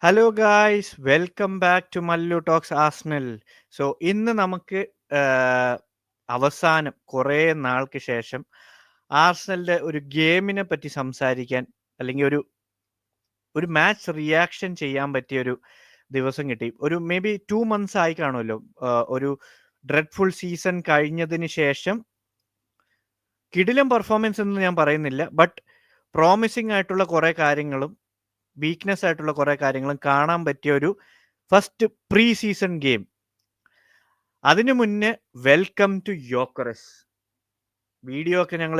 Hello guys, welcome back to Mallu talks Arsenal. So ഇന്ന് നമുക്ക് അവസാനം കുറേ നാൾക്ക് ശേഷം ആർസണലിന്റെ ഒരു ഗെയിമിനെ പറ്റി സംസാരിക്കാൻ, അല്ലെങ്കിൽ ഒരു മാച്ച് റിയാക്ഷൻ ചെയ്യാൻ പറ്റിയ ഒരു ദിവസം കിട്ടി. ഒരു മേ ബി 2 months ആയി കാണുമല്ലോ ഒരു ഡ്രെഡ്ഫുൾ സീസൺ കഴിഞ്ഞതിന് ശേഷം. കിടിലം പെർഫോമൻസ് എന്ന് ഞാൻ പറയുന്നില്ല, ബട്ട് പ്രോമിസിംഗ് ആയിട്ടുള്ള കുറേ കാര്യങ്ങളും വീക്ക്നെസ് ആയിട്ടുള്ള കുറേ കാര്യങ്ങളും കാണാൻ പറ്റിയ ഒരു ഫസ്റ്റ് പ്രീ സീസൺ ഗെയിം. അതിനു മുന്നേ വെൽക്കം ടു യോക്കറസ്. വീഡിയോ ഒക്കെ ഞങ്ങൾ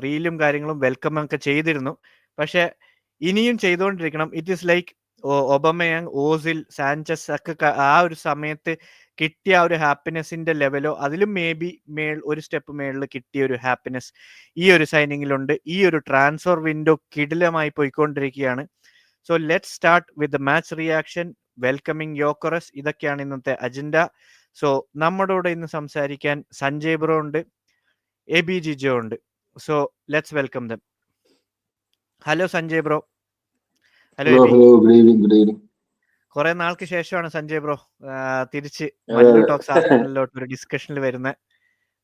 റീലും കാര്യങ്ങളും വെൽക്കം ഒക്കെ ചെയ്തിരുന്നു, പക്ഷെ ഇനിയും ചെയ്തുകൊണ്ടിരിക്കണം. It is like Aubameyang, Ozil, Sanchez ഒക്കെ ആ ഒരു സമയത്ത് കിട്ടിയ ഒരു ഹാപ്പിനെസിന്റെ ലെവലോ അതിലും മേ ബി ഒരു സ്റ്റെപ്പ് മേളിൽ കിട്ടിയ ഒരു ഹാപ്പിനെസ് ഈ ഒരു സൈനിങ്ങിലുണ്ട്. ഈ ഒരു ട്രാൻസ്ഫർ വിൻഡോ കിടിലമായി പോയിക്കൊണ്ടിരിക്കുകയാണ്. So let start with the match reaction, welcoming Gyokeres. ഇതൊക്കെയാണ് ഇന്നത്തെ അജണ്ട. സോ നമ്മുടെ കൂടെ ഇന്ന് സംസാരിക്കാൻ സഞ്ജയ് ബ്രോ ഉണ്ട്, എബി ജിജോ ഉണ്ട്. So let's welcome them. Hello Sanjay bro. Hello Aby. Good evening. കുറെ നാൾക്ക് ശേഷമാണ് സഞ്ജയ് ബ്രോ തിരിച്ച് മല്ലു ടോക്സ് ആർസണലിലോട്ട് ഒരു ഡിസ്കഷനിൽ വരുന്ന.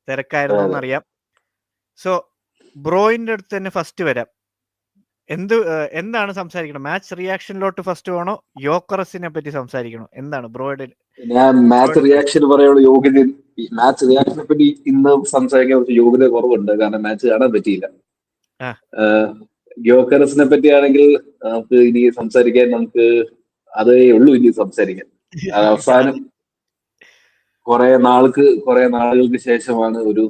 തിരക്കായിരുന്നു എന്നറിയാം. സോ ബ്രോയിന്റെ അടുത്ത് തന്നെ ഫസ്റ്റ് വരാം. എന്താണ് സംസാരിക്കണം? മാച്ച് റിയാക്ഷനിലോട്ട് ഫസ്റ്റ് വേണോ, യോക്കറസിനെ പറ്റി സംസാരിക്കണോ? എന്താണ് ബ്രോയുടെ? ഞാൻ മാച്ച് റിയാക്ഷൻ പറയാനുള്ള യോഗ്യത, മാച്ച് റിയാക്ഷനെ പറ്റി ഇന്ന് സംസാരിക്കാൻ കുറച്ച് യോഗ്യത കുറവുണ്ട്, കാരണം മാച്ച് കാണാൻ പറ്റിയില്ല. യോക്കറസിനെ പറ്റിയാണെങ്കിൽ നമുക്ക് ഇനി സംസാരിക്കാൻ അതേ ഉള്ളൂ ഇനി സംസാരിക്കാൻ. അവസാനം കുറെ നാളുകൾക്ക് ശേഷമാണ് ഒരു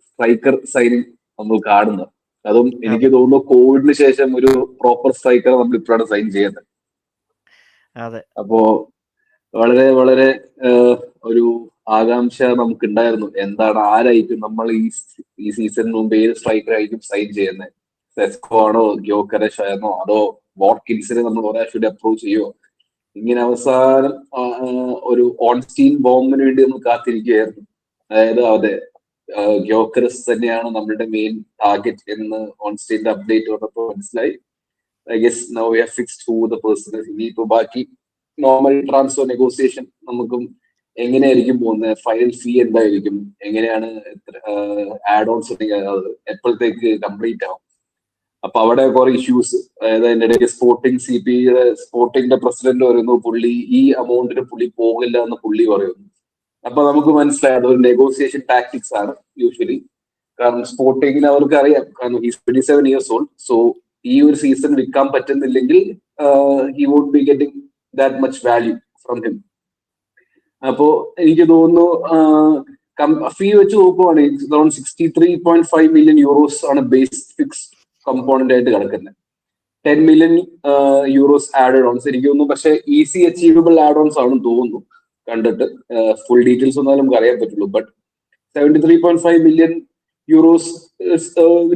സ്ട്രൈക്കർ സൈനിങ് നമ്മൾ കാണുന്നത്. അതും എനിക്ക് തോന്നുന്നു കോവിഡിന് ശേഷം ഒരു പ്രോപ്പർ സ്ട്രൈക്കർ നമ്മൾ ഇപ്പോഴാണ് സൈൻ ചെയ്യുന്നത്. അപ്പോ വളരെ വളരെ ഒരു ആകാംക്ഷ നമുക്ക് ഉണ്ടായിരുന്നു, ആരായിരിക്കും നമ്മൾ ഈ സീസണിന് മുമ്പ് ഏത് സ്ട്രൈക്കർ ആയിരിക്കും സൈൻ ചെയ്യുന്നത്? സെസ്കോ ആണോ, ഗ്യോക്കറസ് ആണോ, അതോ വാട്കിൻസിനെ നമ്മൾ ഒരാഴ്ച അപ്രോച്ച് ചെയ്യുമോ? ഇങ്ങനെ അവസാനം ഒരു ഓൺസ്റ്റീൻ ബോംബിന് വേണ്ടി നമ്മൾ കാത്തിരിക്കുകയായിരുന്നു. അതെ, ഗ്യോക്കറസ് തന്നെയാണ് നമ്മളുടെ മെയിൻ ടാർഗറ്റ് എന്ന് ഓൺസ്റ്റീന്റെ അപ്ഡേറ്റ് വന്നപ്പോൾ മനസ്സിലായി. I guess now we have fixed who the person. ഇനിയിപ്പോ ബാക്കി നോർമൽ ട്രാൻസ്ഫർ നെഗോസിയേഷൻ നമുക്കും എങ്ങനെയായിരിക്കും പോകുന്നത്, ഫൈനൽ ഫീ എന്തായിരിക്കും, എങ്ങനെയാണ് ആഡ് ഓൺസ് ഉണ്ടെങ്കിൽ എപ്പോഴത്തേക്ക് കംപ്ലീറ്റ് ആവും. അപ്പൊ അവിടെ കുറെ ഇഷ്യൂസ്. അതായത് അതിന്റെ ഇടയ്ക്ക് സ്പോർട്ടിങ്ങിന്റെ പ്രസിഡന്റ് പറയുന്നു പുള്ളി ഈ അമൗണ്ടിന് പുള്ളി പോകില്ല എന്ന് പുള്ളി പറയുന്നു. അപ്പൊ നമുക്ക് മനസ്സിലായി അതൊരു നെഗോസിയേഷൻ ടാക്ടിക്സ് ആണ് യൂഷ്വലി. കാരണം സ്പോർട്ടിങ്ങിന് അവർക്ക് അറിയാം, കാരണം ഹീസ് 27 years old. സോ ഈ ഒരു സീസൺ വിൽക്കാൻ പറ്റുന്നില്ലെങ്കിൽ he won't be getting that much value from him. അപ്പോ എനിക്ക് തോന്നുന്നു ഫീ വെച്ച് നോക്കുവാണ് അറൌണ്ട് 63.5 million euros ആണ് ബേസ് ഫിക്സ് കമ്പോണന്റ് ആയിട്ട് കിടക്കുന്നത്. 10 million euros ആഡഡ് ഓൺസ് എനിക്ക് തോന്നുന്നു, പക്ഷെ ഈസി അച്ചീവബിൾ ആഡ് ഓൺസ് ആണെന്ന് തോന്നുന്നു കണ്ടിട്ട്. ഫുൾ ഡീറ്റെയിൽസ് ഒന്നും നമുക്ക് അറിയാൻ പറ്റുള്ളൂ. But 73.5 million euros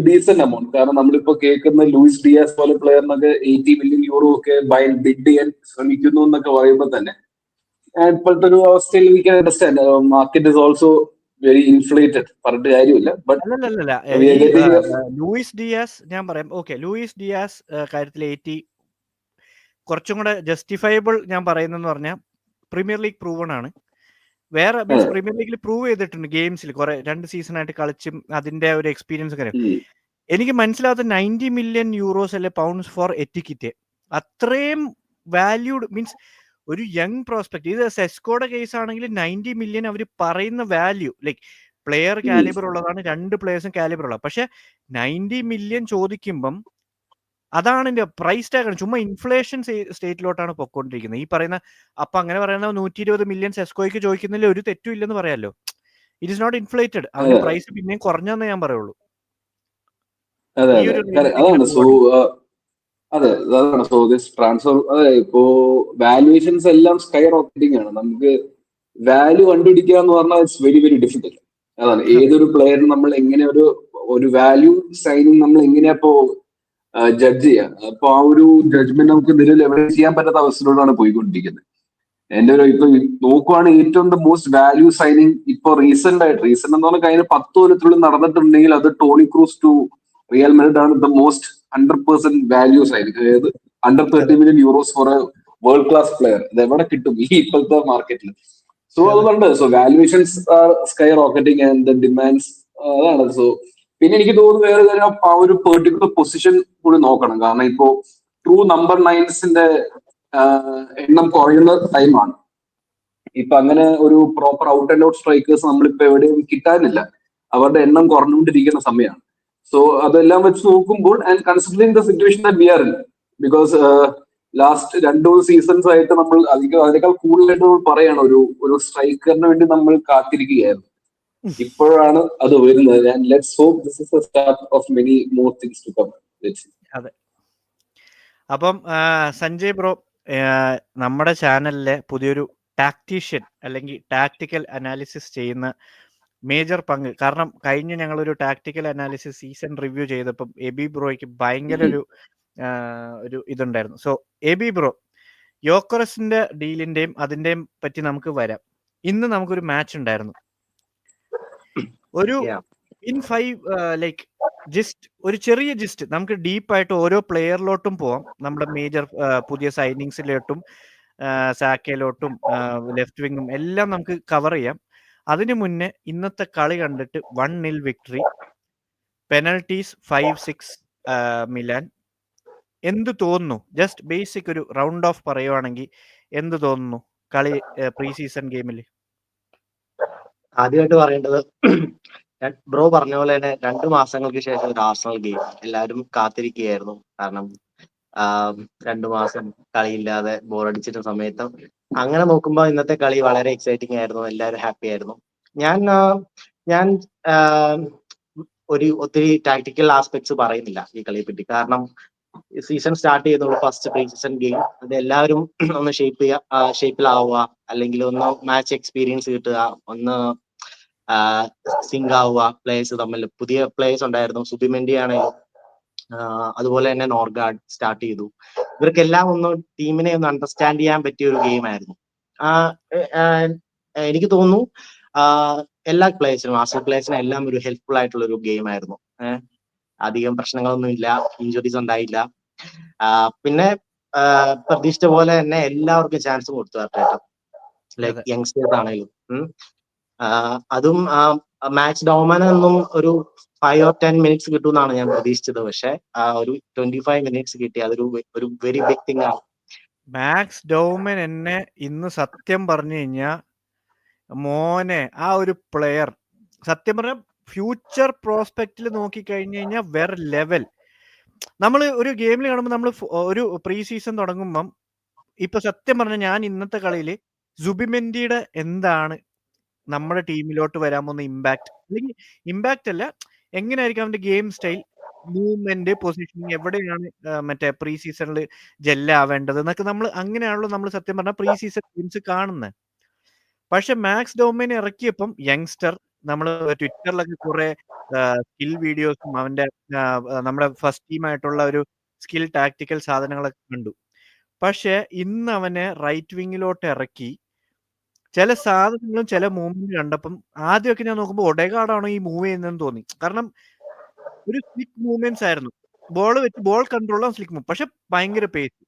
decent amount. കാരണം നമ്മളിപ്പോ കേൾക്കുന്ന ലൂയിസ് ഡിയാസ് പോലെ പ്ലെയറിനൊക്കെ 80 million euro ഒക്കെ ബിഡ് ചെയ്യാൻ ശ്രമിക്കുന്നു എന്നൊക്കെ പറയുമ്പോൾ തന്നെ ഇപ്പോഴത്തെ ഒരു അവസ്ഥയിൽ we can understand market is also very inflated. പറഞ്ഞിട്ട് കാര്യമില്ല. ലൂയിസ് ഡിയാസ് ഞാൻ പറയാം. ഓക്കെ, ലൂയിസ് ഡിയാസ് കാര്യത്തിൽ 80 കുറച്ചും കൂടെ ജസ്റ്റിഫയബിൾ ഞാൻ പറയുന്നെന്ന് പറഞ്ഞാൽ പ്രീമിയർ ലീഗ് പ്രൂവൺ ആണ്. വേറെ മീൻസ് പ്രീമിയർ ലീഗിൽ പ്രൂവ് ചെയ്തിട്ടുണ്ട് ഗെയിംസിൽ, കുറെ 2 സീസണായിട്ട് കളിച്ചും അതിന്റെ ഒരു എക്സ്പീരിയൻസ് ഒക്കെ. എനിക്ക് മനസ്സിലാവാത്ത 90 million euros അല്ലെ പൗണ്ട്സ് ഫോർ എറ്റിക്കിറ്റ്. അത്രയും വാല്യൂഡ് മീൻസ് ഒരു യങ് പ്രോസ്പെക്ട്. ഇത് സെസ്കോയുടെ കേസ് ആണെങ്കിൽ 90 million അവർ പറയുന്ന വാല്യൂ, ലൈക്ക് പ്ലെയർ കാലിബർ ഉള്ളതാണ്, 2 പ്ലേയേഴ്സും കാലിബർ ഉള്ളത്. പക്ഷെ 90 million ചോദിക്കുമ്പം അതാണ് എന്റെ പ്രൈസ് ടാഗ്. ചുമ്മാ ഇൻഫ്ലേഷൻ സ്റ്റേറ്റിലോട്ടാണ് പൊക്കോണ്ടിരിക്കുന്നത് ഈ പറയുന്ന. അപ്പൊ അങ്ങനെ പറയുന്ന 120 million സെസ്കോയ്ക്ക് ചോദിക്കുന്നതിൽ ഒരു തെറ്റും ഇല്ലെന്ന് പറയാമല്ലോ. It is not inflated. അതിന്റെ പ്രൈസ് പിന്നെയും കുറഞ്ഞെന്ന് ഞാൻ പറയുള്ളൂ. അതാണ്. സോ ദിസ് ട്രാൻസ്ഫർ ഇപ്പോ വാല്യുവേഷൻസ് എല്ലാം സ്കൈ റോക്കറ്റിംഗ് ആണ്. നമുക്ക് വാല്യൂ കണ്ടുപിടിക്കുക എന്ന് പറഞ്ഞാൽ ഇറ്റ്സ് വെരി വെരി ഡിഫിക്കൽട്ട്. അതാണ് ഏതൊരു പ്ലെയറിന് നമ്മൾ എങ്ങനെ ഒരു വാല്യൂ സൈനിങ് നമ്മൾ എങ്ങനെയാ ഇപ്പോ ജഡ്ജ് ചെയ്യാം. അപ്പൊ ആ ഒരു ജഡ്ജ്മെന്റ് നമുക്ക് നിലവിൽ എവിടെ ചെയ്യാൻ പറ്റാത്ത അവസ്ഥയിലൂടെയാണ് പോയിക്കൊണ്ടിരിക്കുന്നത്. ഇപ്പൊ നോക്കുവാണ് ഏറ്റവും ദ മോസ്റ്റ് വാല്യൂ സൈനിങ് ഇപ്പൊ റീസെന്റ് എന്ന് പറഞ്ഞാൽ കഴിഞ്ഞ 10 കൊല്ലത്തിനുള്ളിൽ നടന്നിട്ടുണ്ടെങ്കിൽ അത് Toni Kroos to Real Madrid ആണ് ദ മോസ്റ്റ് 100% വാല്യൂ സൈനിങ്. അതായത് under 30 million euros for a world class player ഇത് എവിടെ കിട്ടും ഈ ഇപ്പോഴത്തെ മാർക്കറ്റിൽ? സോ അതെ അതുകൊണ്ട് so valuations are skyrocketing and the demands അതാണ്. സോ പിന്നെ എനിക്ക് തോന്നുന്നു വേറെ കാര്യം ആ ഒരു പെർട്ടിക്കുലർ പൊസിഷൻ കൂടി നോക്കണം. കാരണം ഇപ്പോ ട്രൂ നമ്പർ 9സിന്റെ എണ്ണം കുറയുന്ന ടൈമാണ് ഇപ്പൊ. അങ്ങനെ ഒരു proper out and out strikers നമ്മളിപ്പോ എവിടെയും കിട്ടാനില്ല. അവരുടെ എണ്ണം കുറഞ്ഞുകൊണ്ടിരിക്കുന്ന സമയമാണ്. സോ അതെല്ലാം വെച്ച് നോക്കുമ്പോൾ and considering the situation that we are in, because last 2 seasons ആയിട്ട് നമ്മൾ അതിനേക്കാൾ കൂടുതലായിട്ട് നമ്മൾ പറയാണ് ഒരു സ്ട്രൈക്കറിന് വേണ്ടി നമ്മൾ കാത്തിരിക്കുകയായിരുന്നു. ഇപ്പോഴാണ് അത് വരുന്നത്. And let's hope this is the start of many more things to come. അതെ. അപ്പം സഞ്ജയ് ബ്രോ, നമ്മുടെ ചാനലിലെ പുതിയൊരു ടാക്ടീഷ്യൻ അല്ലെങ്കിൽ ടാക്ടിക്കൽ അനാലിസിസ് ചെയ്യുന്ന മേജർ പങ്ക്, കാരണം കഴിഞ്ഞ ഞങ്ങളൊരു ടാക്ടിക്കൽ അനാലിസിസ് സീസൺ റിവ്യൂ ചെയ്തപ്പം എബി ബ്രോയ്ക്ക് ഭയങ്കര ഒരു ഇതുണ്ടായിരുന്നു. സോ എബി ബ്രോ, യോക്കറസിന്റെ ഡീലിന്റെയും അതിന്റെയും പറ്റി നമുക്ക് വരാം. ഇന്ന് നമുക്കൊരു മാച്ച് ഉണ്ടായിരുന്നു. ഒരു ഇൻ 5 ലൈക്ക് ജസ്റ്റ് ഒരു ചെറിയ ജിസ്റ്റ് നമുക്ക് ഡീപ്പായിട്ട് ഓരോ പ്ലെയറിലോട്ടും പോവാം. നമ്മുടെ മേജർ പുതിയ സൈനിങ്സിലോട്ടും സാക്കയിലോട്ടും ലെഫ്റ്റ് വിങ്ങും എല്ലാം നമുക്ക് കവർ ചെയ്യാം. അതിനു മുന്നേ ഇന്നത്തെ കളി കണ്ടിട്ട് 1-0 വിക്ടറി, പെനൽറ്റീസ് 5-6 മിലാൻ. എന്ത് തോന്നുന്നു? ജസ്റ്റ് ബേസിക് ഒരു റൗണ്ട് ഓഫ് പറയുവാണെങ്കിൽ എന്ത് തോന്നുന്നു കളി പ്രീ സീസൺ ഗെയിമിൽ? ആദ്യമായിട്ട് പറയേണ്ടത്, ബ്രോ പറഞ്ഞ പോലെ തന്നെ 2 മാസങ്ങൾക്ക് ശേഷം ഒരു ആർസണൽ ഗെയിം എല്ലാവരും കാത്തിരിക്കുകയായിരുന്നു. കാരണം 2 മാസം കളിയില്ലാതെ ബോറടിച്ചിട്ട സമയത്ത് അങ്ങനെ നോക്കുമ്പോൾ ഇന്നത്തെ കളി വളരെ എക്സൈറ്റിംഗ് ആയിരുന്നു. എല്ലാവരും ഹാപ്പി ആയിരുന്നു. ഞാൻ ഒത്തിരി ടാക്ടിക്കൽ ആസ്പെക്ട്സ് പറയുന്നില്ല ഈ കളിയെ പറ്റി. കാരണം സീസൺ സ്റ്റാർട്ട് ചെയ്യുന്നുള്ള ഫസ്റ്റ് പ്രീ സീസൺ ഗെയിം, അത് എല്ലാവരും ഒന്ന് ഷേപ്പിലാവുക, അല്ലെങ്കിൽ ഒന്ന് മാച്ച് എക്സ്പീരിയൻസ് കിട്ടുക, ഒന്ന് സിങ്ക് ആവുക. പ്ലേയേഴ്സ് തമ്മിൽ പുതിയ പ്ലേയേഴ്സ് ഉണ്ടായിരുന്നു. സുബിമെൻഡി ആണെങ്കിലും അതുപോലെ തന്നെ നോർഗാർഡ് സ്റ്റാർട്ട് ചെയ്തു. ഇവർക്കെല്ലാം ഒന്ന് ടീമിനെ ഒന്ന് അണ്ടർസ്റ്റാൻഡ് ചെയ്യാൻ പറ്റിയ ഒരു ഗെയിം ആയിരുന്നു. എനിക്ക് തോന്നുന്നു എല്ലാ പ്ലേയേഴ്സിനും, ആർസണൽ പ്ലേയേഴ്സിനും എല്ലാം ഒരു ഹെൽപ്ഫുൾ ആയിട്ടുള്ള ഒരു ഗെയിം ആയിരുന്നു. അധികം പ്രശ്നങ്ങളൊന്നും ഇല്ല, ഇഞ്ചുറീസ് ഉണ്ടായില്ല. പിന്നെ പ്രതീക്ഷിച്ച പോലെ തന്നെ എല്ലാവർക്കും ചാൻസ് കൊടുത്തു അർട്ടേറ്റ, ലൈക്ക് യങ്സ്റ്റേഴ്സ് ആണെങ്കിലും. അതും മാച്ച് ഡോമിനൊന്നും ഒരു 5 or 10 മിനിറ്റ്സ് കിട്ടുമെന്നാണ് ഞാൻ പ്രതീക്ഷിച്ചത്. പക്ഷെ ഒരു 25 മിനിറ്റ്സ് കിട്ടി. അതൊരു വെരി ബിഗ് തിങ് ആണ്. മാക്സ് ഡൗമൻ എന്നെ ഇന്ന് സത്യം പറഞ്ഞു കഴിഞ്ഞാൽ മോനെ, ആ ഒരു പ്ലെയർ സത്യം പറഞ്ഞ ഫ്യൂച്ചർ പ്രോസ്പെക്റ്റിൽ നോക്കി കഴിഞ്ഞു കഴിഞ്ഞാൽ വേറെ ലെവൽ. നമ്മൾ ഒരു ഗെയിമിൽ കാണുമ്പോൾ നമ്മൾ ഒരു പ്രീ സീസൺ തുടങ്ങുമ്പം ഇപ്പൊ സത്യം പറഞ്ഞ ഞാൻ ഇന്നത്തെ കളിയിൽ സുബിമെൻഡിയുടെ എന്താണ് നമ്മുടെ ടീമിലോട്ട് വരാൻ പോകുന്ന ഇമ്പാക്ട്, അല്ലെങ്കിൽ ഇമ്പാക്ട് അല്ല, എങ്ങനെയായിരിക്കും അവന്റെ ഗെയിം സ്റ്റൈൽ, മൂവ്മെന്റ്, പൊസിഷനിങ്, എവിടെയാണ് മറ്റേ പ്രീ സീസണിൽ ജെല്ലാവേണ്ടത് എന്നൊക്കെ നമ്മൾ അങ്ങനെയാണല്ലോ നമ്മൾ സത്യം പറഞ്ഞാൽ പ്രീ സീസൺ ഗെയിംസ് കാണുന്നത്. പക്ഷെ മാക്സ് ഡോമിനെ ഇറക്കിയപ്പം യങ്സ്റ്റർ, നമ്മൾ ട്വിറ്ററിലൊക്കെ കുറെ സ്കിൽ വീഡിയോസും അവന്റെ നമ്മുടെ ഫസ്റ്റ് ടീമായിട്ടുള്ള ഒരു സ്കിൽ ടാക്ടിക്കൽ സാധനങ്ങളൊക്കെ കണ്ടു. പക്ഷെ ഇന്ന് അവനെ റൈറ്റ് വിങ്ങിലോട്ട് ഇറക്കി ചില സാധനങ്ങളും ചില മൂവ്മെന്റ് കണ്ടപ്പം ആദ്യമൊക്കെ ഞാൻ നോക്കുമ്പോൾ ഒഡേഗാർഡാണോ ഈ മൂവ് ചെയ്യുന്നതെന്ന് തോന്നി. കാരണം ഒരു സ്ലിക്ക് മൂവ്മെന്റ്സ് ആയിരുന്നു. ബോൾ കൺട്രോൾ സ്ലിക്ക് മൂവ്, പക്ഷെ ഭയങ്കര പേസ്,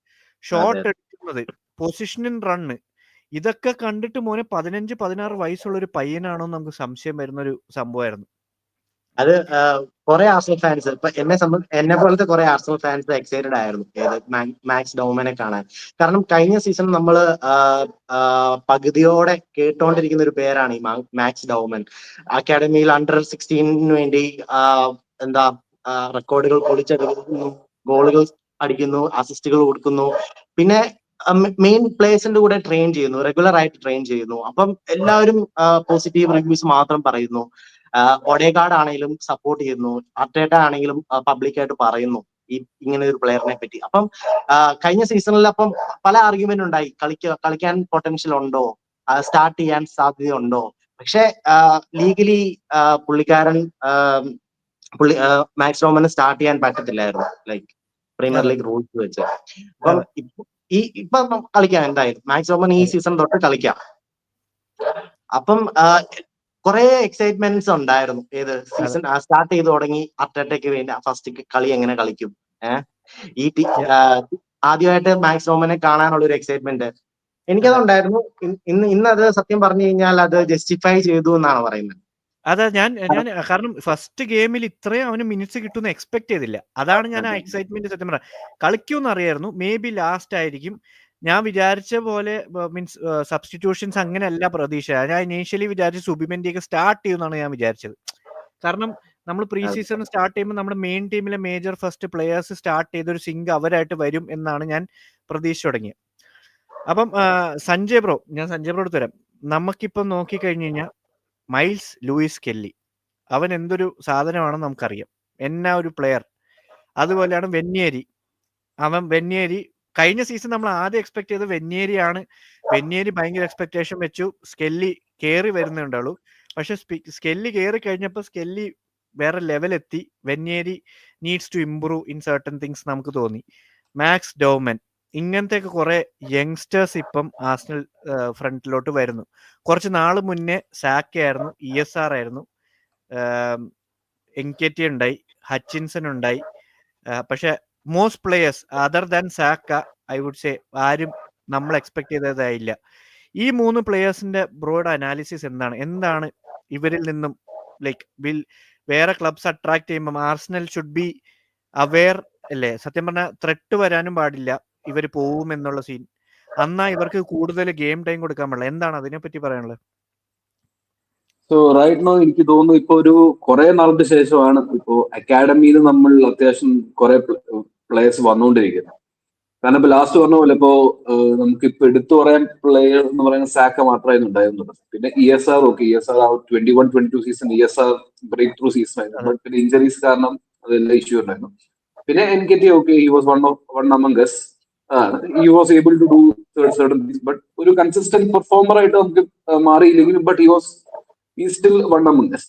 ഷോട്ട് എടുക്കുന്നത്, പൊസിഷനിങ് റണ്ണ്, ഇതൊക്കെ കണ്ടിട്ട് മോനെ 15-16 വയസ്സുള്ള ഒരു പയ്യനാണോ എന്ന് നമുക്ക് സംശയം വരുന്ന ഒരു സംഭവമായിരുന്നു. അത് കുറെ ആർസണൽ ഫാൻസ്, ഇപ്പൊ എന്നെ പോലത്തെ കുറെ ആർസണൽ ഫാൻസ് എക്സൈറ്റഡ് ആയിരുന്നു മാക്സ് ഡോമനെ കാണാൻ. കാരണം കഴിഞ്ഞ സീസൺ നമ്മൾ പകുതിയോടെ കേട്ടോണ്ടിരിക്കുന്ന ഒരു പേരാണ് ഈ മാക്സ് ഡോമൻ. അക്കാഡമിയിൽ അണ്ടർ 16 വേണ്ടി റെക്കോർഡുകൾ പൊളിച്ചെടുക്കുന്നു, ഗോളുകൾ അടിക്കുന്നു, അസിസ്റ്റുകൾ കൊടുക്കുന്നു, പിന്നെ മെയിൻ പ്ലേയേഴ്സിന്റെ കൂടെ ട്രെയിൻ ചെയ്യുന്നു, റെഗുലർ ആയിട്ട് ട്രെയിൻ ചെയ്യുന്നു. അപ്പം എല്ലാവരും പോസിറ്റീവ് റിവ്യൂസ് മാത്രം പറയുന്നു. ഒഡേഗാർഡ് ആണെങ്കിലും സപ്പോർട്ട് ചെയ്യുന്നു, അർട്ടേറ്റ ആണെങ്കിലും പബ്ലിക്കായിട്ട് പറയുന്നു ഇങ്ങനെ ഒരു പ്ലെയറിനെ പറ്റി. അപ്പം കഴിഞ്ഞ സീസണിൽ അപ്പം പല ആർഗ്യുമെന്റ് ഉണ്ടായി, കളിക്കാൻ പൊട്ടൻഷ്യൽ ഉണ്ടോ, സ്റ്റാർട്ട് ചെയ്യാൻ സാധ്യതയുണ്ടോ. പക്ഷെ ലീഗലി പുള്ളിക്കാരൻ മാക്സ് ഡോമന് സ്റ്റാർട്ട് ചെയ്യാൻ പറ്റത്തില്ലായിരുന്നു, ലൈക്ക് പ്രീമിയർ ലീഗ് റൂൾസ് വെച്ച്. അപ്പം ഇപ്പൊ കളിക്കാം, എന്തായാലും മാക്സ് ഡോമൻ ഈ സീസൺ തൊട്ട് കളിക്കാം. അപ്പം കുറെ എക്സൈറ്റ്മെന്റ്സ് ഉണ്ടായിരുന്നു. ഏത് സീസൺ സ്റ്റാർട്ട് ചെയ്ത് തുടങ്ങി അർട്ടേറ്റയ്ക്ക് വേണ്ടി ഫസ്റ്റ് കളി എങ്ങനെ കളിക്കും, ഈ ആദ്യമായിട്ട് മാക്സ് ഡോമനെ കാണാനുള്ള ഒരു എക്സൈറ്റ്മെന്റ് എനിക്കതുണ്ടായിരുന്നു. ഇന്നത് സത്യം പറഞ്ഞു കഴിഞ്ഞാൽ അത് ജസ്റ്റിഫൈ ചെയ്തു എന്നാണ് പറയുന്നത്. അതാ ഞാൻ കാരണം ഫസ്റ്റ് ഗെയിമിൽ ഇത്രയും അവന് മിനിറ്റ്സ് കിട്ടുമെന്ന് എക്സ്പെക്ട് ചെയ്തില്ല. അതാണ് ഞാൻ ആ എക്സൈറ്റ്മെന്റ് സത്യം പറഞ്ഞ കളിക്കുമെന്ന് അറിയായിരുന്നു. മേ ബി ലാസ്റ്റ് ആയിരിക്കും. ഞാൻ വിചാരിച്ച പോലെ മീൻസ് സബ്സ്റ്റിറ്റ്യൂഷൻസ് അങ്ങനെയല്ല പ്രതീക്ഷ. ഞാൻ ഇനീഷ്യലി വിചാരിച്ച സുബിമെന്റിയൊക്കെ സ്റ്റാർട്ട് ചെയ്യുമെന്നാണ് ഞാൻ വിചാരിച്ചത്. കാരണം നമ്മൾ പ്രീ സീസൺ സ്റ്റാർട്ട് ചെയ്യുമ്പോൾ നമ്മുടെ മെയിൻ ടീമിലെ മേജർ ഫസ്റ്റ് പ്ലെയേഴ്സ് സ്റ്റാർട്ട് ചെയ്തൊരു സിങ്ക് അവരായിട്ട് വരും എന്നാണ് ഞാൻ പ്രതീക്ഷ തുടങ്ങിയത്. അപ്പം സഞ്ജയ് ബ്രോ അടുത്ത് വരാം. നമുക്കിപ്പം നോക്കിക്കഴിഞ്ഞു കഴിഞ്ഞാൽ മൈൽസ് ലൂയിസ് കെല്ലി അവൻ എന്തൊരു സാധനമാണെന്ന് നമുക്കറിയാം. എന്നാ ഒരു പ്ലെയർ. അതുപോലെയാണ് വെന്യേരി. വെന്യേരി കഴിഞ്ഞ സീസൺ നമ്മൾ ആദ്യം എക്സ്പെക്ട് ചെയ്തത് വെന്യേരിയാണ്. വെന്യേരി ഭയങ്കര എക്സ്പെക്ടേഷൻ വെച്ചു. സ്കെല്ലി കയറി വരുന്നുണ്ടാവുള്ളൂ. പക്ഷെ സ്കെല്ലി കയറി കഴിഞ്ഞപ്പോൾ സ്കെല്ലി വേറെ ലെവലെത്തി. Nwaneri needs to improve in certain things നമുക്ക് തോന്നി. മാക്സ് ഡോമൻ ഇങ്ങനത്തെയൊക്കെ കുറെ യങ്സ്റ്റേഴ്സ് ഇപ്പം ആർസണൽ ഫ്രണ്ടിലോട്ട് വരുന്നു. കുറച്ച് നാൾ മുന്നേ സാക്ക ആയിരുന്നു, ESR ആയിരുന്നു, എൻകെറ്റി ഉണ്ടായി, ഹച്ചിൻസൺ ഉണ്ടായി. പക്ഷെ most players other than Saka I would say ആരും നമ്മൾ എക്സ്പെക്ട് ചെയ്തതായില്ല. ഈ 3 പ്ലേയേഴ്സിന്റെ ബ്രോഡ് അനാലിസിസ് എന്താണ് ഇവരിൽ നിന്നും ലൈക്ക് വേറെ ക്ലബ്സ് അട്രാക്ട് ചെയ്യുമ്പോൾ ആർസണൽ ഷുഡ് ബി അവെയർ അല്ലേ? സത്യം പറഞ്ഞാൽ ത്രെട്ട് വരാനും പാടില്ല ഇവർ പോവും എന്നുള്ള സീൻ. അന്നാ ഇവർക്ക് കൂടുതൽ ഗെയിം ടൈം കൊടുക്കാൻ പാടില്ല. എന്താണ് അതിനെപ്പറ്റി പറയാനുള്ളത്? സോ റൈറ്റ് നോ എനിക്ക് തോന്നുന്നു ഇപ്പൊ ഒരു കുറെ നാൾക്ക് ശേഷമാണ് ഇപ്പോ അക്കാഡമിയിൽ നമ്മൾ അത്യാവശ്യം കുറെ പ്ലേയേഴ്സ് വന്നുകൊണ്ടിരിക്കുന്നത്. കാരണം ഇപ്പൊ ലാസ്റ്റ് പറഞ്ഞ പോലെ ഇപ്പോ നമുക്കിപ്പോ എടുത്തു പറയാൻ പ്ലെയർ എന്ന് പറയുന്ന സാക്ക മാത്രമായിരുന്നു ഉണ്ടായിരുന്നത്. പിന്നെ ESR okay, ESR 21-22 season ESR break through season ആയിരുന്നു. ബട്ട് പിന്നെ ഇഞ്ചറീസ് കാരണം അതെല്ലാം ഇഷ്യൂ ഉണ്ടായിരുന്നു. പിന്നെ Nketiah okay, he was one among us. He was able to do certain things. But ഒരു കൺസിസ്റ്റന്റ് പെർഫോമർ ആയിട്ട് നമുക്ക് മാറിയില്ലെങ്കിലും but he still one among us.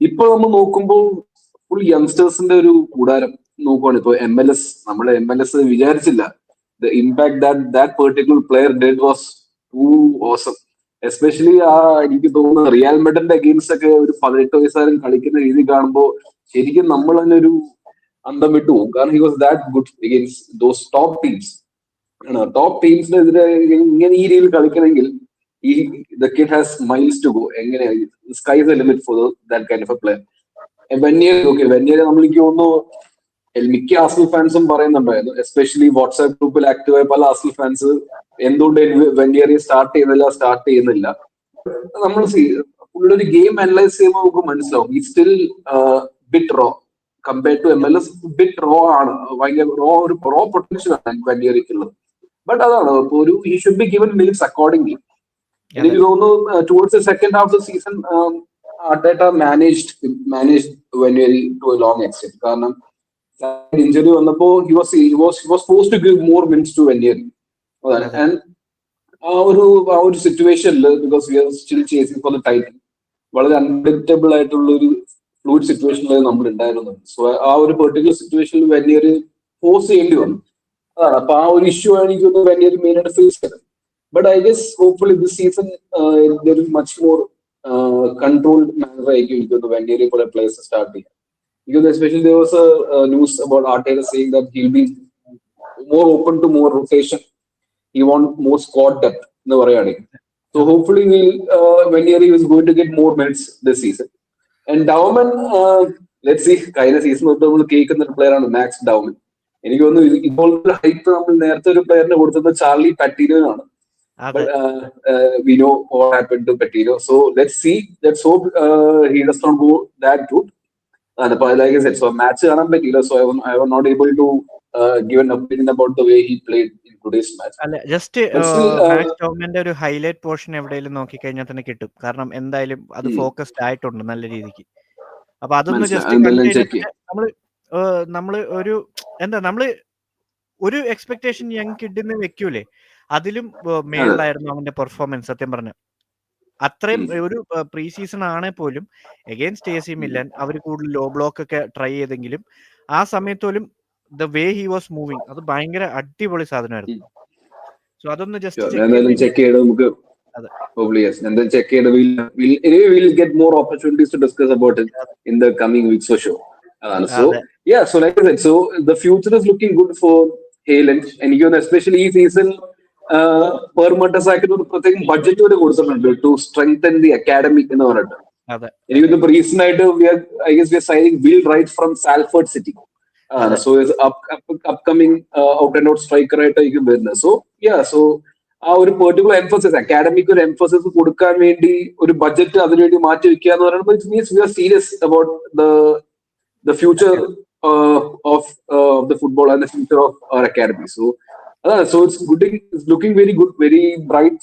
ഇപ്പൊ നമ്മൾ നോക്കുമ്പോൾ ഫുൾ യങ്സ്റ്റേഴ്സിന്റെ ഒരു കൂടാരം നോക്കുവാണ്. ഇപ്പൊ MLS, നമ്മുടെ MLS വിചാരിച്ചില്ല the impact that particular player did was too awesome. Especially എനിക്ക് തോന്നുന്നു റിയൽ മെഡറിന്റെ അഗെയിൻസ്റ്റ് ഒക്കെ ഒരു 18 വയസ്സുകാരൻ കളിക്കുന്ന രീതി കാണുമ്പോൾ ശരിക്കും നമ്മൾ തന്നെ ഒരു അന്തം വിട്ടു പോകും. കാരണം he was that good against those top teams. ടീംസിനെതിരെ ഇങ്ങനെ ഈ രീതിയിൽ കളിക്കണമെങ്കിൽ the kid has miles to go. എങ്ങനെ sky is the limit for that kind of a player. വെന്യേരി നമ്മൾക്ക് തോന്നുന്നു മിക്ക ആർസണൽ ഫാൻസും പറയുന്നുണ്ടായിരുന്നു, എസ്പെഷ്യലി വാട്സ്ആപ്പ് ഗ്രൂപ്പിൽ ആക്റ്റീവായ പല ആർസണൽ ഫാൻസ് എന്തുകൊണ്ട് വെന്യേരി സ്റ്റാർട്ട് ചെയ്യുന്നില്ല. നമ്മൾ ഒരു ഗെയിം അനലൈസ് ചെയ്യുമ്പോൾ നമുക്ക് മനസ്സിലാവും ഈ still bit raw compared to MLS. Bit raw ആണ്, ഭയങ്കര ഒരു റോ പൊട്ടൻഷ്യൽ ആണ് വെന്യേരിക്കുള്ളത്. ബട്ട് അതാണ് ഒരു he should be given minutes accordingly. എനിക്ക് തോന്നുന്നു towards the second half of the season Arteta managed Nwaneri to a long extent. കാരണം injury വന്നപ്പോ he was forced to give more minutes to Nwaneri. And ആ ഒരു സിറ്റുവേഷനിൽ because we are still chasing for the title വളരെ unpredictable ആയിട്ടുള്ള ഒരു fluid സിറ്റുവേഷനിൽ നമ്മൾ ഉണ്ടായിരുന്നത്. സോ ആ ഒരു പെർട്ടിക്കുലർ സിറ്റുവേഷനിൽ വെന്യേരി ഫോഴ്സ് ചെയ്യേണ്ടി വന്നു. അതാണ് അപ്പൊ ആ ഒരു ഇഷ്യൂ ആണ് എനിക്ക് തോന്നുന്നു വെന്യേരി മെയിൻ ആയിട്ട് ഫേസ് ചെയ്തത്. But I guess hopefully this season there is much more controlled manner ആയിരിക്കും എനിക്ക് തോന്നുന്നു വെന്യേരി പോലെ പ്ലേയേഴ്സ് സ്റ്റാർട്ട് ചെയ്യാം. Because especially there was a news about Arteta saying that he'll be more open to more rotation. He wants more squad depth in the Varayani. So hopefully Venyeri is going to get more minutes this season. And Dauman, let's see, kind of season നമ്മൾ കേൾക്കുന്ന ഒരു player ആണ് max ഡൗമൻ. എനിക്ക് തോന്നുന്നു ഇപ്പോൾ hype നമ്മൾ നേരത്തെ ഒരു പ്ലെയറിനെ കൊടുത്തത് ചാർലി പറ്റീനോ ആണ്. But we know what happened to Petino. So let's hope he does not go that good. Like I said, so match കാണാൻ പറ്റില്ല. So I was not able to give an opinion about the way he played in today's match. അല്ല, just max ഡോമന്റെ ഒരു highlight portion എവിടെയെങ്കിലും നോക്കിക്കഴിഞ്ഞാൽ തന്നെ കിട്ടും. കാരണം എന്തായാലും അത് ഫോക്കസ്ഡ് ആയിട്ടുണ്ട് നല്ല രീതിക്ക്. അപ്പൊ അതൊന്ന് ജസ്റ്റ് നമ്മള് ഒരു എക്സ്പെക്ടേഷൻ യങ് കിഡിന്ന് വെക്കൂലേ, അതിലും മേളിലായിരുന്നു അവന്റെ പെർഫോമൻസ്. സത്യം പറഞ്ഞ അത്രയും ഒരു പ്രീ സീസൺ ആണെ പോലും എഗെയിൻസ്റ്റ് AC മിലൻ അവർ കൂടുതൽ ലോ ബ്ലോക്ക് ഒക്കെ ട്രൈ ചെയ്തെങ്കിലും ആ സമയത്ത് പോലും the way he was moving അത് ഭയങ്കര അടിപൊളി സാധനമായിരുന്നു. സോ അതൊന്ന് ജസ്റ്റ് ചെക്ക് ചെയ്ത് നമുക്ക് check ചെയ്ത് we'll get more opportunities to discuss about it in the coming weeks for sure. So yeah, so like I said, so the future is looking good for ഹേലൻ. എനിക്ക് തോന്നുന്നു especially ഈ season per മർട്ടസാക്കിന് ഒരു പ്രത്യേകം budget വരെ കൊടുത്തിട്ടുണ്ട് to strengthen the academy എന്ന് പറഞ്ഞിട്ട്. അതെ എനിക്ക് തോന്നുന്നു റീസെന്റ് ആയിട്ട് I guess we are signing Will Wright from Salford City. So upcoming out and out striker ആയിട്ടായിരിക്കും വരുന്നത്. സോ ആ ഒരു പെർട്ടിക്കുലർ എംഫസിസ്, അക്കാഡമിക്ക് ഒരു എംഫസിസ് കൊടുക്കാൻ വേണ്ടി ഒരു ബഡ്ജറ്റ് അതിനുവേണ്ടി മാറ്റി വെക്കുക എന്ന് പറയുമ്പോൾ it means we are serious about the future of the football and the future of our academy. So it's looking very good, very bright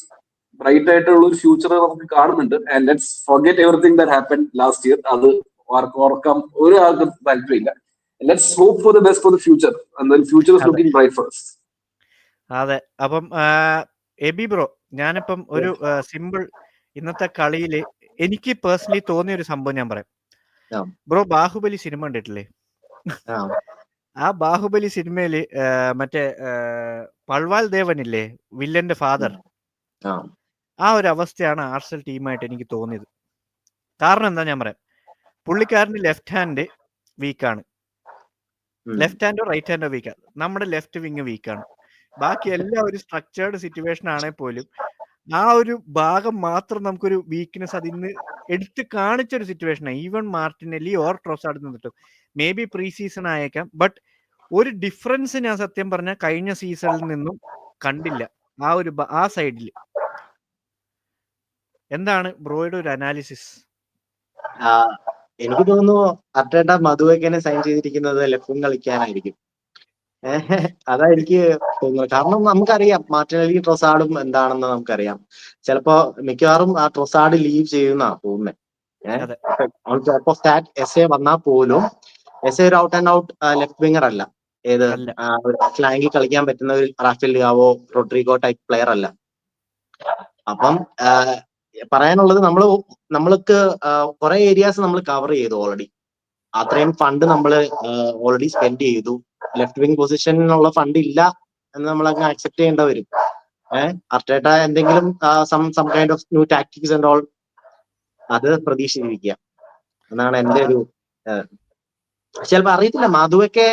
ആയിട്ടുള്ള ഒരു ഫ്യൂച്ചർ നമുക്ക് കാണുന്നുണ്ട്. And let's forget everything that happened last year. അത് ഓർക്കാൻ ഒരു ആൾക്കും താല്പര്യമില്ല. Let's hope for the best for the future. And the future is looking bright for us. അതെ. അപ്പം എബി ബ്രോ, ഞാനിപ്പം ഒരു സിമ്പിൾ ഇന്നത്തെ കളിയിൽ എനിക്ക് പേഴ്സണലി തോന്നിയ ഒരു സംഭവം ഞാൻ പറയാം. ബ്രോ ബാഹുബലി സിനിമ കണ്ടിട്ടില്ലേ? ആ ബാഹുബലി സിനിമയില് മറ്റേ പൾവാൽ ദേവനില്ലേ, വില്ലന്റെ ഫാദർ, ആ ഒരു അവസ്ഥയാണ് ആർസണൽ ടീമായിട്ട് എനിക്ക് തോന്നിയത്. കാരണം എന്താ ഞാൻ പറയാം, പുള്ളിക്കാരന്റെ ലെഫ്റ്റ് ഹാൻഡ് വീക്കാണ്, ലെഫ്റ്റ് ഹാൻഡോ റൈറ്റ് ഹാൻഡോ വീക്കാണ്. നമ്മുടെ ലെഫ്റ്റ് വിങ് വീക്കാണ്. ബാക്കി എല്ലാം ഒരു സ്ട്രക്ചേർഡ് സിറ്റുവേഷൻ ആണെങ്കിൽ പോലും ആ ഒരു ഭാഗം മാത്രം നമുക്കൊരു വീക്ക്നെസ് അതിന്ന് എടുത്ത് കാണിച്ചൊരു സിറ്റുവേഷനാണ്. ഈവൻ മാർട്ടിനെല്ലി ഓർ ട്രോസാർഡ് നിന്നിട്ടും മേ ബി പ്രീ സീസൺ ആയേക്കാം, ബട്ട് ഒരു ഡിഫറൻസ് ഞാൻ സത്യം പറഞ്ഞ കഴിഞ്ഞ സീസണിൽ നിന്നും കണ്ടില്ല ആ സൈഡിൽ. എന്താണ് ബ്രോയുടെ ഒരു അനാലിസിസ്? എനിക്ക് തോന്നുന്നു അർട്ടേറ്റ മധുവെക്കനെ സൈൻ ചെയ്തിരിക്കുന്നത് ലെഫ്റ്റ് കളിക്കാനായിരിക്കും. അതാ എനിക്ക് തോന്നുന്നത്. കാരണം നമുക്കറിയാം മാർട്ടിനെല്ലി ട്രോസാർഡും എന്താണെന്ന് നമുക്കറിയാം. ചിലപ്പോ മിക്കവാറും ആ ട്രോസാർഡ് ലീവ് ചെയ്യുന്ന തോന്നുന്നത്. എസ് എ വന്നാൽ പോലും എസ് എ ഒരു out and out left winger അല്ല. ഏത് ഫ്ലാങ്കിൽ കളിക്കാൻ പറ്റുന്ന ഒരു Rafael Leao, Rodrigo type player അല്ല. അപ്പം പറയാനുള്ളത് നമ്മൾക്ക് കുറെ ഏരിയാസ് നമ്മൾ കവർ ചെയ്തു ഓൾറെഡി. അത്രയും ഫണ്ട് നമ്മൾ ഓൾറെഡി സ്പെൻഡ് ചെയ്തു. ലെഫ്റ്റ് വിങ് പൊസിഷനിലുള്ള ഫണ്ട് ഇല്ല എന്ന് നമ്മൾ അങ്ങ് അക്സെപ്റ്റ് ചെയ്യേണ്ട വരും. അർട്ടേറ്റ എന്തെങ്കിലും some kind of new tactics and all അത് പ്രതീക്ഷിച്ചിരിക്കുക എന്നാണ് എന്റെ ഒരു. ചിലപ്പോ അറിയത്തില്ല, മാധുവൊക്കെ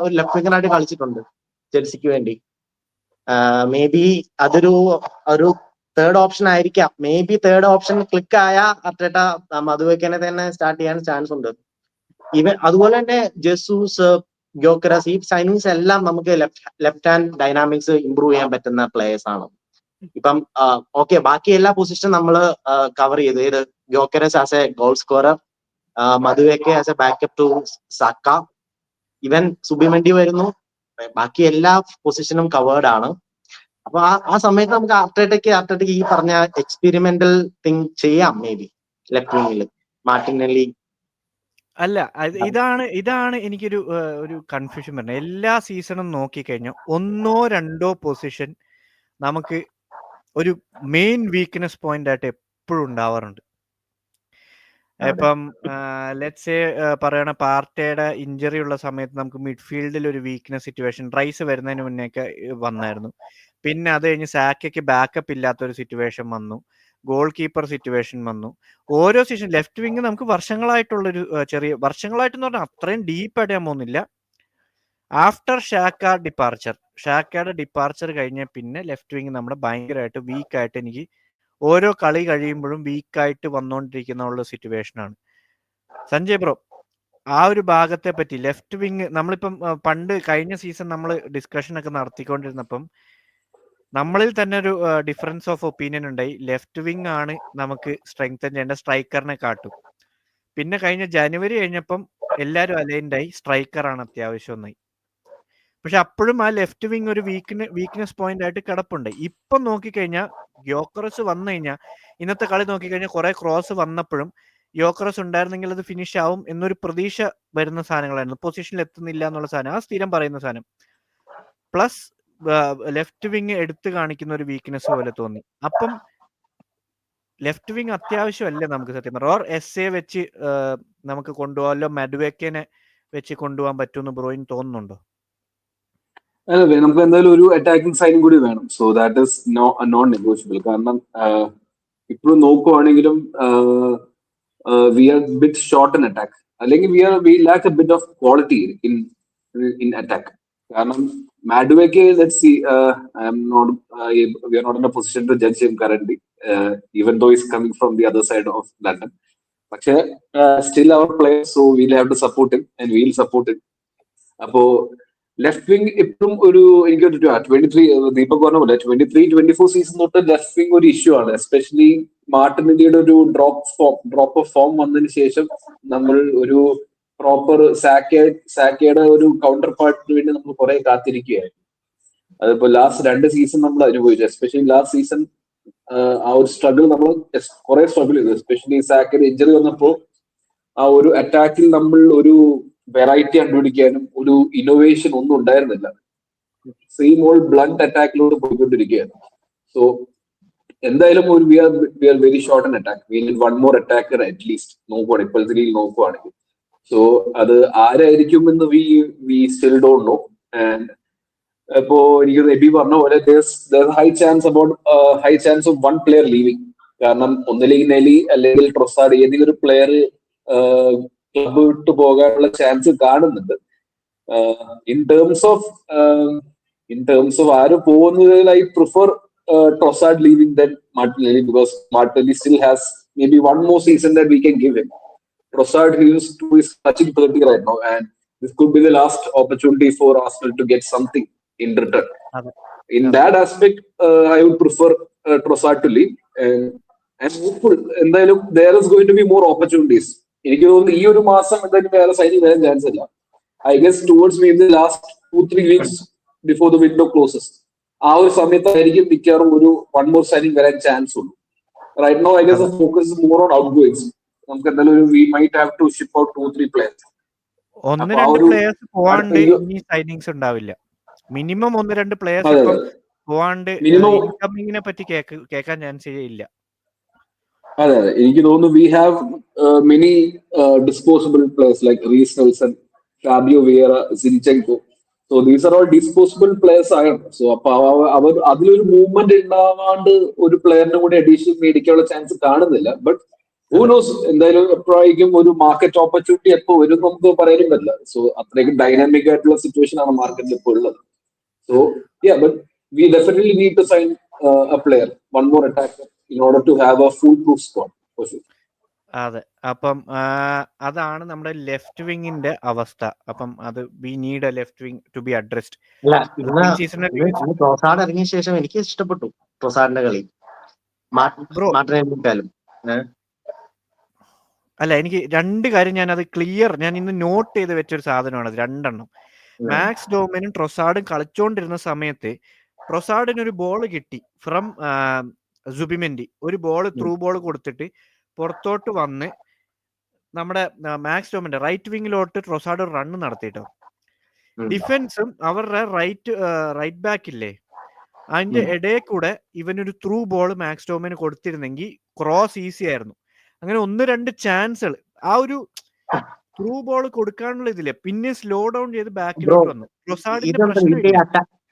ഒരു ലെഫ്റ്റ് വിങ്ങറായിട്ട് കളിച്ചിട്ടുണ്ട് ചെൽസിക്ക് വേണ്ടി. മേ ബി അതൊരു തേർഡ് ഓപ്ഷൻ ആയിരിക്കാം. May be third option click ആയ അർട്ടേറ്റ മധുവെക്കനെ തന്നെ സ്റ്റാർട്ട് ചെയ്യാൻ ചാൻസ് ഉണ്ട്. അതുപോലെ തന്നെ ജെസൂസ്, ഗ്യോക്കറസ്, ഈ സൈനിങ്സ് എല്ലാം നമുക്ക് ലെഫ്റ്റ് ഹാൻഡ് ഡൈനാമിക്സ് ഇംപ്രൂവ് ചെയ്യാൻ പറ്റുന്ന പ്ലേയേഴ്സ് ആണ്. ഇപ്പം ഓക്കെ, ബാക്കി എല്ലാ പൊസിഷനും നമ്മൾ കവർ ചെയ്തു. ഏത് Gyokeres as a goal scorer, Madueke as a backup to Saka, ഇവൻ സുബിമെൻഡി വരുന്നു. ബാക്കി എല്ലാ പൊസിഷനും കവേർഡ് ആണ്. അപ്പൊ ആ സമയത്ത് നമുക്ക് അർട്ടേറ്റയ്ക്ക് ഈ പറഞ്ഞ എക്സ്പെരിമെന്റൽ തിങ് ചെയ്യാം. മേ ബി ലെഫ്റ്റ് വിങ്ങില് മാർട്ടിനെല്ലി അല്ല, ഇതാണ് എനിക്കൊരു ഒരു കൺഫ്യൂഷൻ വരുന്നത്. എല്ലാ സീസണും നോക്കിക്കഴിഞ്ഞാൽ ഒന്നോ രണ്ടോ പൊസിഷൻ നമുക്ക് ഒരു മെയിൻ വീക്ക്നെസ് പോയിന്റ് ആയിട്ട് എപ്പോഴും ഉണ്ടാവാറുണ്ട്. ഇപ്പം ലെറ്റ്സ് സേ പറയണ പാർട്ടിയുടെ ഇഞ്ചറി ഉള്ള സമയത്ത് നമുക്ക് മിഡ്ഫീൽഡിൽ ഒരു വീക്ക്നെസ് സിറ്റുവേഷൻ റൈസ് വരുന്നതിന് മുന്നേക്കെ വന്നായിരുന്നു. പിന്നെ അത് കഴിഞ്ഞ് സാക്കയ്ക്ക് ബാക്കപ്പ് ഇല്ലാത്തൊരു സിറ്റുവേഷൻ വന്നു, ഗോൾ കീപ്പർ സിറ്റുവേഷൻ വന്നു. ഓരോ സീസൺ ലെഫ്റ്റ് വിങ് നമുക്ക് വർഷങ്ങളായിട്ടുള്ളൊരു വർഷങ്ങളായിട്ടെന്ന് പറഞ്ഞാൽ അത്രയും ഡീപ്പായിട്ട് ഞാൻ പോകുന്നില്ല. ആഫ്റ്റർ ഷാക്കയുടെ ഡിപ്പാർച്ചർ കഴിഞ്ഞ പിന്നെ ലെഫ്റ്റ് വിങ് നമ്മുടെ ഭയങ്കരമായിട്ട് വീക്കായിട്ട് എനിക്ക് ഓരോ കളി കഴിയുമ്പോഴും വീക്കായിട്ട് വന്നുകൊണ്ടിരിക്കുന്ന സിറ്റുവേഷനാണ്. സഞ്ജയ് ബ്രോ, ആ ഒരു ഭാഗത്തെ പറ്റി ലെഫ്റ്റ് വിങ് നമ്മളിപ്പം പണ്ട് കഴിഞ്ഞ സീസൺ നമ്മൾ ഡിസ്കഷൻ ഒക്കെ നടത്തിക്കൊണ്ടിരുന്നപ്പം നമ്മളിൽ തന്നെ ഒരു ഡിഫറൻസ് ഓഫ് ഒപ്പീനിയൻ ഉണ്ടായി. ലെഫ്റ്റ് വിങ് ആണ് നമുക്ക് സ്ട്രെങ്തൻ ചെയ്യേണ്ട, സ്ട്രൈക്കറിനെ കാട്ടും. പിന്നെ കഴിഞ്ഞ ജനുവരി കഴിഞ്ഞപ്പം എല്ലാവരും അലൈൻഡായി സ്ട്രൈക്കറാണ് അത്യാവശ്യം ഒന്നായി. പക്ഷെ അപ്പോഴും ആ ലെഫ്റ്റ് വിങ് ഒരു വീക്ക്നെസ് പോയിന്റ് ആയിട്ട് കിടപ്പുണ്ട്. ഇപ്പം നോക്കിക്കഴിഞ്ഞാൽ യോക്കറസ് വന്നു കഴിഞ്ഞാൽ ഇന്നത്തെ കളി നോക്കിക്കഴിഞ്ഞാൽ കുറെ ക്രോസ് വന്നപ്പോഴും യോക്കറസ് ഉണ്ടായിരുന്നെങ്കിൽ അത് ഫിനിഷ് ആവും എന്നൊരു പ്രതീക്ഷ വരുന്ന സാധനങ്ങളായിരുന്നു. പൊസിഷനിൽ എത്തുന്നില്ല എന്നുള്ള സാധനം, ആ സ്ഥിരം പറയുന്ന സാധനം. പ്ലസ് ലെഫ്റ്റ് വിങ് എടുത്തു കാണിക്കുന്ന ഒരു വീക്ക്നെസ് പോലെ തോന്നി. അപ്പം ലെഫ്റ്റ് വിങ് അത്യാവശ്യമല്ലേ നമുക്ക് സത്യം പറഞ്ഞാൽ? ഓർ എസ് എ വെച്ച് നമുക്ക് കൊണ്ടുപോകാമല്ലോ, മഡുവേക്കനെ വെച്ച് കൊണ്ടുപോകാൻ പറ്റുമെന്ന് ബ്രോയിന് തോന്നുന്നുണ്ടോ? അതെ, നമുക്ക് എന്തായാലും ഒരു അറ്റാക്കിംഗ് സൈനും കൂടി വേണം. So that is non negotiable. കാരണം ഇപ്പോഴും നോക്കുവാണെങ്കിലും we are bit short in attack, അല്ലെങ്കിൽ we lack a bit of quality in attack. കാരണം മാഡുവയ്ക്ക് let's see I'm not we are not in a position to judge him currently even though is coming from the other side of London. പക്ഷെ still അവർ players, so will have to support him and will support him. അപ്പോ left wing ഇപ്പം ഒരു എനിക്ക് 23 ദീപക് പറഞ്ഞ പോലെ 23-24 season തൊട്ട് left wing ഒരു ഇഷ്യൂ ആണ്. എസ്പെഷ്യലി മാർട്ടിനെല്ലിയുടെ ഒരു ഡ്രോപ്പ് ഓഫ് ഫോം വന്നതിന് ശേഷം നമ്മൾ ഒരു പ്രോപ്പർ സാക്കയുടെ ഒരു കൗണ്ടർ പാർട്ടിന് വേണ്ടി നമ്മൾ കുറെ കാത്തിരിക്കുകയായിരുന്നു. അതിപ്പോ ലാസ്റ്റ് 2 സീസൺ നമ്മൾ അനുഭവിച്ചു. എസ്പെഷ്യലി ലാസ്റ്റ് സീസൺ ആ ഒരു സ്ട്രഗിൾ നമ്മൾ കുറെ സ്ട്രഗിൾ ചെയ്തു. എസ്പെഷ്യലി സാക്കയുടെ ഇഞ്ചറി വന്നപ്പോൾ ആ ഒരു അറ്റാക്കിൽ നമ്മൾ ഒരു വെറൈറ്റി കണ്ടുപിടിക്കാനും ഒരു ഇന്നോവേഷൻ ഒന്നും ഉണ്ടായിരുന്നില്ല. സെയിം ഓൾ ബ്ലണ്ട് അറ്റാക്കിലോട്ട് പോയിക്കൊണ്ടിരിക്കുകയായിരുന്നു. സോ എന്തായാലും ഒരു we are very short an attack. We need one more attacker at least നോക്കുവാണ് ഇപ്പോഴത്തെ രീതിയിൽ നോക്കുവാണെങ്കിൽ. സോ അത് ആരായിരിക്കും എന്ന് we still don't know. And ഇപ്പോ എനിക്ക് എബി പറഞ്ഞ പോലെ high chance of one player leaving. കാരണം ഒന്നില്ലെങ്കിൽ നെലി അല്ലെങ്കിൽ ട്രൊസാർഡ് ഏതെങ്കിലും ഒരു പ്ലെയർ ക്ലബ് വിട്ടു പോകാനുള്ള ചാൻസ് കാണുന്നുണ്ട്. ഇൻ ടേംസ് ഓഫ് ആര് പോകുന്നതിൽ I prefer Trossard leaving than Martinelli, because Martinelli still has maybe one more season that we can give him. Trossard, he is touching 30 right now, and this could be the last opportunity for Arsenal to get something in return. In that aspect, I would prefer Trossard to leave, and I'm hopeful എന്തായാലും there is going to be more opportunities. എനിക്ക് തോന്നുന്നു ഈ ഒരു മാസം എന്തായാലും വേറെ signing വരാൻ chance ഇല്ല. I guess towards maybe the last 2-3 weeks before the window closes, ആ ഒരു സമയത്തായിരിക്കും മിക്കവാറും ഒരു വൺ മോർ സൈനിങ് വരാൻ ചാൻസ് ഉള്ളൂ. Right now, I guess the focus is more on outgoings. നമുക്ക് എന്തായാലും we might have to ship out 2-3 players. 1-2 players പോവാണ്ട് ഇനി സൈനിങ്സ് ഉണ്ടാവില്ല. മിനിമം 1-2 പ്ലേയേഴ്സ് ഇപ്പം പോവാണ്ട് ഇൻകമിങ്ങിനെ പറ്റി കേൾക്കാൻ ചാൻസ് ഇല്ല. അതെ എനിക്ക് തോന്നുന്നു we have many disposable players like Reece Nelson, Fabio Vieira, Zinchenko. So these are all disposable players ആണ്. സോ അപ്പൊ അവർ അതിലൊരു മൂവ്മെന്റ് ഉണ്ടാവാണ്ട് ഒരു പ്ലെയറിനെ കൂടി അഡീഷണൽ മേടിക്കാനുള്ള ചാൻസ് കാണുന്നില്ല. ബട്ട് ഹൂ നോസ്, എന്തായാലും എപ്പോഴായിരിക്കും ഒരു മാർക്കറ്റ് ഓപ്പർച്യൂണിറ്റി എപ്പോ വരും നമുക്ക് പറയാനും പറ്റില്ല. സോ അത്രയ്ക്ക് ഡൈനാമിക് ആയിട്ടുള്ള സിറ്റുവേഷൻ ആണ് മാർക്കറ്റിൽ ഇപ്പോൾ ഉള്ളത്. So but we definitely need to sign a player, one more attacker in order to have a full proof squad for sure. അതെ, അപ്പം അതാണ് നമ്മുടെ ലെഫ്റ്റ് വിങ്ങിന്റെ അവസ്ഥ. അപ്പം അത് we need a left wing to be addressed. Trossard ഇറങ്ങിയ ശേഷം എനിക്ക് ഇഷ്ടപ്പെട്ടു ട്രോസാർഡിന്റെ കളി. അല്ല, എനിക്ക് 2 കാര്യം ഞാൻ ഇന്ന് നോട്ട് ചെയ്ത് വെച്ചൊരു സാധനമാണ് അത് 2 മാക്സ് ഡോമിനും ട്രൊസാർഡും കളിച്ചോണ്ടിരുന്ന സമയത്ത് ട്രൊസാർഡിന് ഒരു ബോൾ കിട്ടി ഫ്രം സുബിമെൻഡി. ഒരു ബോൾ ത്രൂ ബോൾ കൊടുത്തിട്ട് പുറത്തോട്ട് വന്ന് നമ്മുടെ മാക്സ് ഡോമിന്റെ റൈറ്റ് വിങ്ങിലോട്ട് ട്രൊസാർഡ് റൺ നടത്തിട്ടോ. ഡിഫൻസും അവരുടെ റൈറ്റ് ബാക്ക് ഇല്ലേ, അതിന്റെ ഇടയിൽ കൂടെ ഇവനൊരു ത്രൂ ബോൾ മാക്സ് ഡോമിന് കൊടുത്തിരുന്നെങ്കിൽ ക്രോസ് ഈസി ആയിരുന്നു. അങ്ങനെ 1-2 ചാൻസുകൾ ആ ഒരു ത്രൂ ബോൾ കൊടുക്കാനുള്ള ഇതില്ലേ, പിന്നെ സ്ലോ ഡൗൺ ചെയ്ത് ബാക്കിലോട്ട് വന്നു.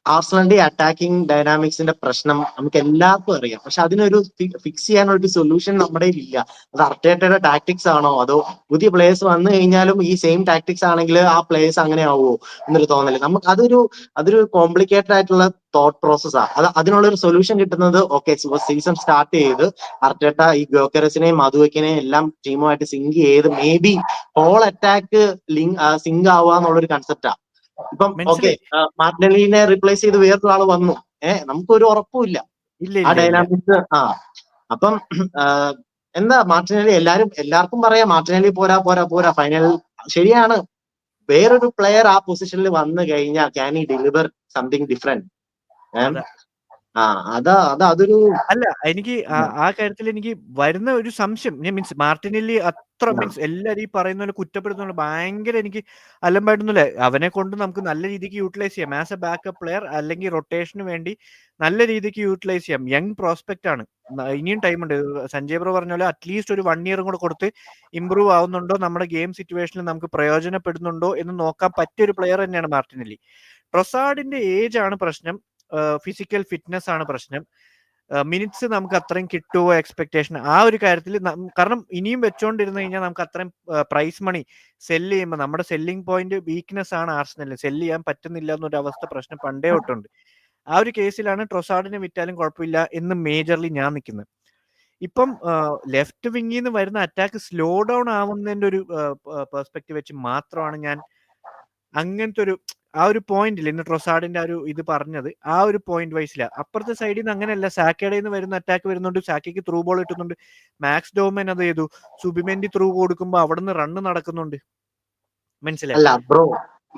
ആർസണലിന്റെ അറ്റാക്കിംഗ് ഡൈനാമിക്സിന്റെ പ്രശ്നം നമുക്ക് എല്ലാവർക്കും അറിയാം. പക്ഷെ അതിനൊരു ഫിക്സ് ചെയ്യാനുള്ള ഒരു സൊല്യൂഷൻ നമ്മുടെ ഇല്ല. അത് അർട്ടേറ്റയുടെ ടാക്ടിക്സ് ആണോ അതോ പുതിയ പ്ലേയേഴ്സ് വന്നു കഴിഞ്ഞാലും ഈ സെയിം ടാക്ടിക്സ് ആണെങ്കിൽ ആ പ്ലേയേഴ്സ് അങ്ങനെ ആവുമോ എന്നൊരു തോന്നല് നമുക്ക്. അതൊരു കോംപ്ലിക്കേറ്റഡ് ആയിട്ടുള്ള തോട്ട് പ്രോസസ്സാണ്. അതിനുള്ളൊരു സൊല്യൂഷൻ കിട്ടുന്നത് സീസൺ സ്റ്റാർട്ട് ചെയ്ത് അർട്ടേറ്റ ഈ ഗോക്കറസിനെയും മധുവക്കിനെയും എല്ലാം ടീമുമായിട്ട് സിങ്ക് ചെയ്ത് maybe whole attack sync ആവുക എന്നുള്ളൊരു കൺസെപ്റ്റാണ്. ഇപ്പം മാർട്ടിനെല്ലിനെ റീപ്ലേസ് ചെയ്ത് വേറൊരാള് വന്നു, നമുക്കൊരു ഉറപ്പുമില്ല ആ ഡൈനാമിക്സ്. അപ്പം എന്താ മാർട്ടിനെല്ലി എല്ലാവർക്കും പറയാം മാർട്ടിനെല്ലി പോരാ ഫൈനൽ. ശരിയാണ്, വേറൊരു പ്ലെയർ ആ പൊസിഷനിൽ വന്നു കഴിഞ്ഞാൽ can he deliver something different. അതൊരു അല്ല, എനിക്ക് ആ കാര്യത്തിൽ എനിക്ക് വരുന്ന ഒരു സംശയം, മീൻസ് മാർട്ടിനെല്ലി അത്ര മീൻസ് എല്ലാരും ഈ പറയുന്ന പോലെ കുറ്റപ്പെടുത്തുന്ന ഭയങ്കര എനിക്ക് അലമ്പായിട്ടൊന്നുമില്ല. അവനെ കൊണ്ട് നമുക്ക് നല്ല രീതിക്ക് യൂട്ടിലൈസ് ചെയ്യാം ആസ് എ ബാക്കപ്പ് പ്ലെയർ, അല്ലെങ്കിൽ റൊട്ടേഷന് വേണ്ടി നല്ല രീതിക്ക് യൂട്ടിലൈസ് ചെയ്യാം. യങ് പ്രോസ്പെക്ട് ആണ്, ഇനിയും ടൈമുണ്ട്. സഞ്ജയ് ബ്രോ പറഞ്ഞ പോലെ അറ്റ്ലീസ്റ്റ് ഒരു 1 ഇയർ കൂടെ കൊടുത്ത് ഇമ്പ്രൂവ് ആവുന്നുണ്ടോ, നമ്മുടെ ഗെയിം സിറ്റുവേഷനിൽ നമുക്ക് പ്രയോജനപ്പെടുന്നുണ്ടോ എന്ന് നോക്കാൻ പറ്റിയ ഒരു പ്ലെയർ തന്നെയാണ് മാർട്ടിനെല്ലി. ട്രൊസാർഡിന്റെ ഏജ് ആണ് പ്രശ്നം, ഫിസിക്കൽ ഫിറ്റ്നസ് ആണ് പ്രശ്നം. മിനിറ്റ്സ് നമുക്ക് അത്രയും കിട്ടുമോ എക്സ്പെക്ടേഷൻ ആ ഒരു കാര്യത്തിൽ. കാരണം ഇനിയും വെച്ചോണ്ടിരുന്നു കഴിഞ്ഞാൽ നമുക്ക് അത്രയും പ്രൈസ് മണി സെല്ല് ചെയ്യുമ്പോൾ നമ്മുടെ സെല്ലിംഗ് പോയിന്റ് വീക്ക്നെസ് ആണ് ആർസനലിന്. സെല്ല് ചെയ്യാൻ പറ്റുന്നില്ല എന്നൊരു അവസ്ഥ പ്രശ്നം പണ്ടേ തൊട്ടുണ്ട്. ആ ഒരു കേസിലാണ് ട്രൊസാർഡിനെ വിറ്റാലും കുഴപ്പമില്ല എന്ന് മേജർലി ഞാൻ നിൽക്കുന്നത്. ഇപ്പം ലെഫ്റ്റ് വിങ്ങിൽ നിന്ന് വരുന്ന അറ്റാക്ക് സ്ലോ ഡൗൺ ആവുന്നതിന്റെ ഒരു പെർസ്പെക്റ്റീവ് വെച്ച് മാത്രമാണ് ഞാൻ അങ്ങനത്തെ ഒരു ആ ഒരു പോയിന്റിൽ ഇന്ന് ട്രൊസാർഡിന്റെ ആ ഒരു ഇത് പറഞ്ഞത് ആ ഒരു പോയിന്റ് വൈസില. അപ്പുറത്തെ സൈഡിൽ നിന്ന് അങ്ങനെയല്ല, സാക്കയുടെ നിന്ന് വരുന്ന അറ്റാക്ക് വരുന്നുണ്ട്, സാക്കയ്ക്ക് ത്രൂ ബോൾ കിട്ടുന്നുണ്ട്, മാക്സ് ഡോമൻ അത് ചെയ്തു, സുബിമെന്റി ത്രൂ കൊടുക്കുമ്പോൾ അവിടെ നിന്ന് റണ്ണ് നടക്കുന്നുണ്ട്. മനസ്സിലായി? അല്ല ബ്രോ,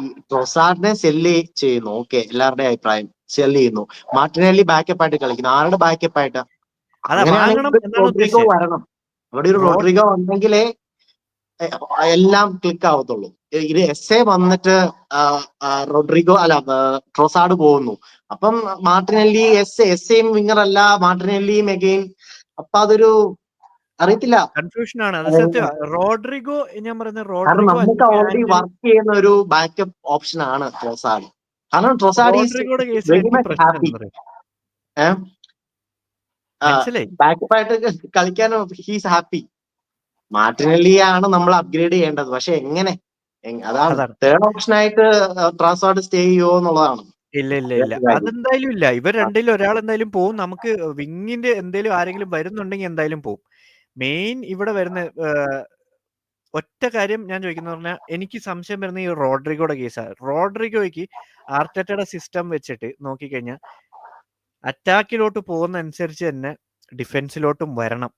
ഈ ട്രൊസാർഡിനെ സെല്ല് ചെയ്യുന്നു, ഓക്കെ, എല്ലാവരുടെയും അഭിപ്രായം സെല്ല് ചെയ്യുന്നു. മാർട്ടിനെല്ലി ബാക്കപ്പ് ആയിട്ട് കളിക്കുന്നു, ആരുടെ ബാക്കപ്പ് ആയിട്ട്? അതാ വാങ്ങണം അങ്ങനെയാണെങ്കിൽ എന്നാണ് റോഡ്രിഗോ ഉദ്ദേശിച്ചത്. വരണം. അവിടെ ഒരു റോഡ്രിഗോ ഉണ്ടെങ്കിലേ എല്ലാം ക്ലിക്ക് ആവത്തുള്ളൂ. ഇത് എസ് എ വന്നിട്ട് റോഡ്രിഗോ അല്ല ട്രൊസാർഡ് പോകുന്നു. അപ്പം മാർട്ടിനെല്ലി എസ്എയും വിങ്ങർ അല്ല, മാർട്ടിനെല്ലിയും എഗെയിൻ. അപ്പൊ അതൊരു അറിയത്തില്ല, കൺഫ്യൂഷൻ ആണ്. അത് സത്യം. റോഡ്രിഗോ ഞാൻ പറയുന്നത് കാരണം റോഡ്രിഗോ നമുക്ക് ഓൾറെഡി വർക്ക് ചെയ്യുന്ന ഒരു ബാക്കപ്പ് ഓപ്ഷൻ ആണ് ട്രൊസാർഡ്. കാരണം ട്രൊസാർഡ് ഈസ് റോഡ്രിഗോയുടെ കേസിൽ വെരി എനിക്ക് മച്ച് പ്രശ്നം ഹാപ്പി. എന്താ പറയാ, മനസ്സിലായി? ബാക്കപ്പ് ആയിട്ട് കളിക്കാൻ ഹീസ് ഹാപ്പി. മാർട്ടിനെല്ലിയാണ് നമ്മൾ അപ്ഗ്രേഡ് ചെയ്യേണ്ടത്. പക്ഷെ എങ്ങനെ? അതാണ് അതാണ്. തേർഡ് ഓപ്ഷൻ ആയിട്ട് ട്രാൻസ്ഫോർഡ് സ്റ്റേ ചെയ്യുമോ എന്നുള്ളതാണ്. ഇല്ല അതെന്തായാലും ഇല്ല. ഇവർ രണ്ടിലും ഒരാൾ എന്തായാലും പോവും. നമുക്ക് വിങ്ങിന്റെ എന്തെങ്കിലും ആരെങ്കിലും വരുന്നുണ്ടെങ്കിൽ എന്തായാലും പോവും. മെയിൻ ഇവിടെ വരുന്ന ഒറ്റ കാര്യം ഞാൻ ചോദിക്കുന്ന പറഞ്ഞാൽ എനിക്ക് സംശയം വരുന്ന ഈ റോഡ്രിഗോയുടെ കേസാണ്. റോഡ്രിഗോയ്ക്ക് ആർട്ടറ്റയുടെ സിസ്റ്റം വെച്ചിട്ട് നോക്കിക്കഴിഞ്ഞാൽ അറ്റാക്കിലോട്ട് പോകുന്ന അനുസരിച്ച് തന്നെ ഡിഫൻസിലോട്ടും വരണം.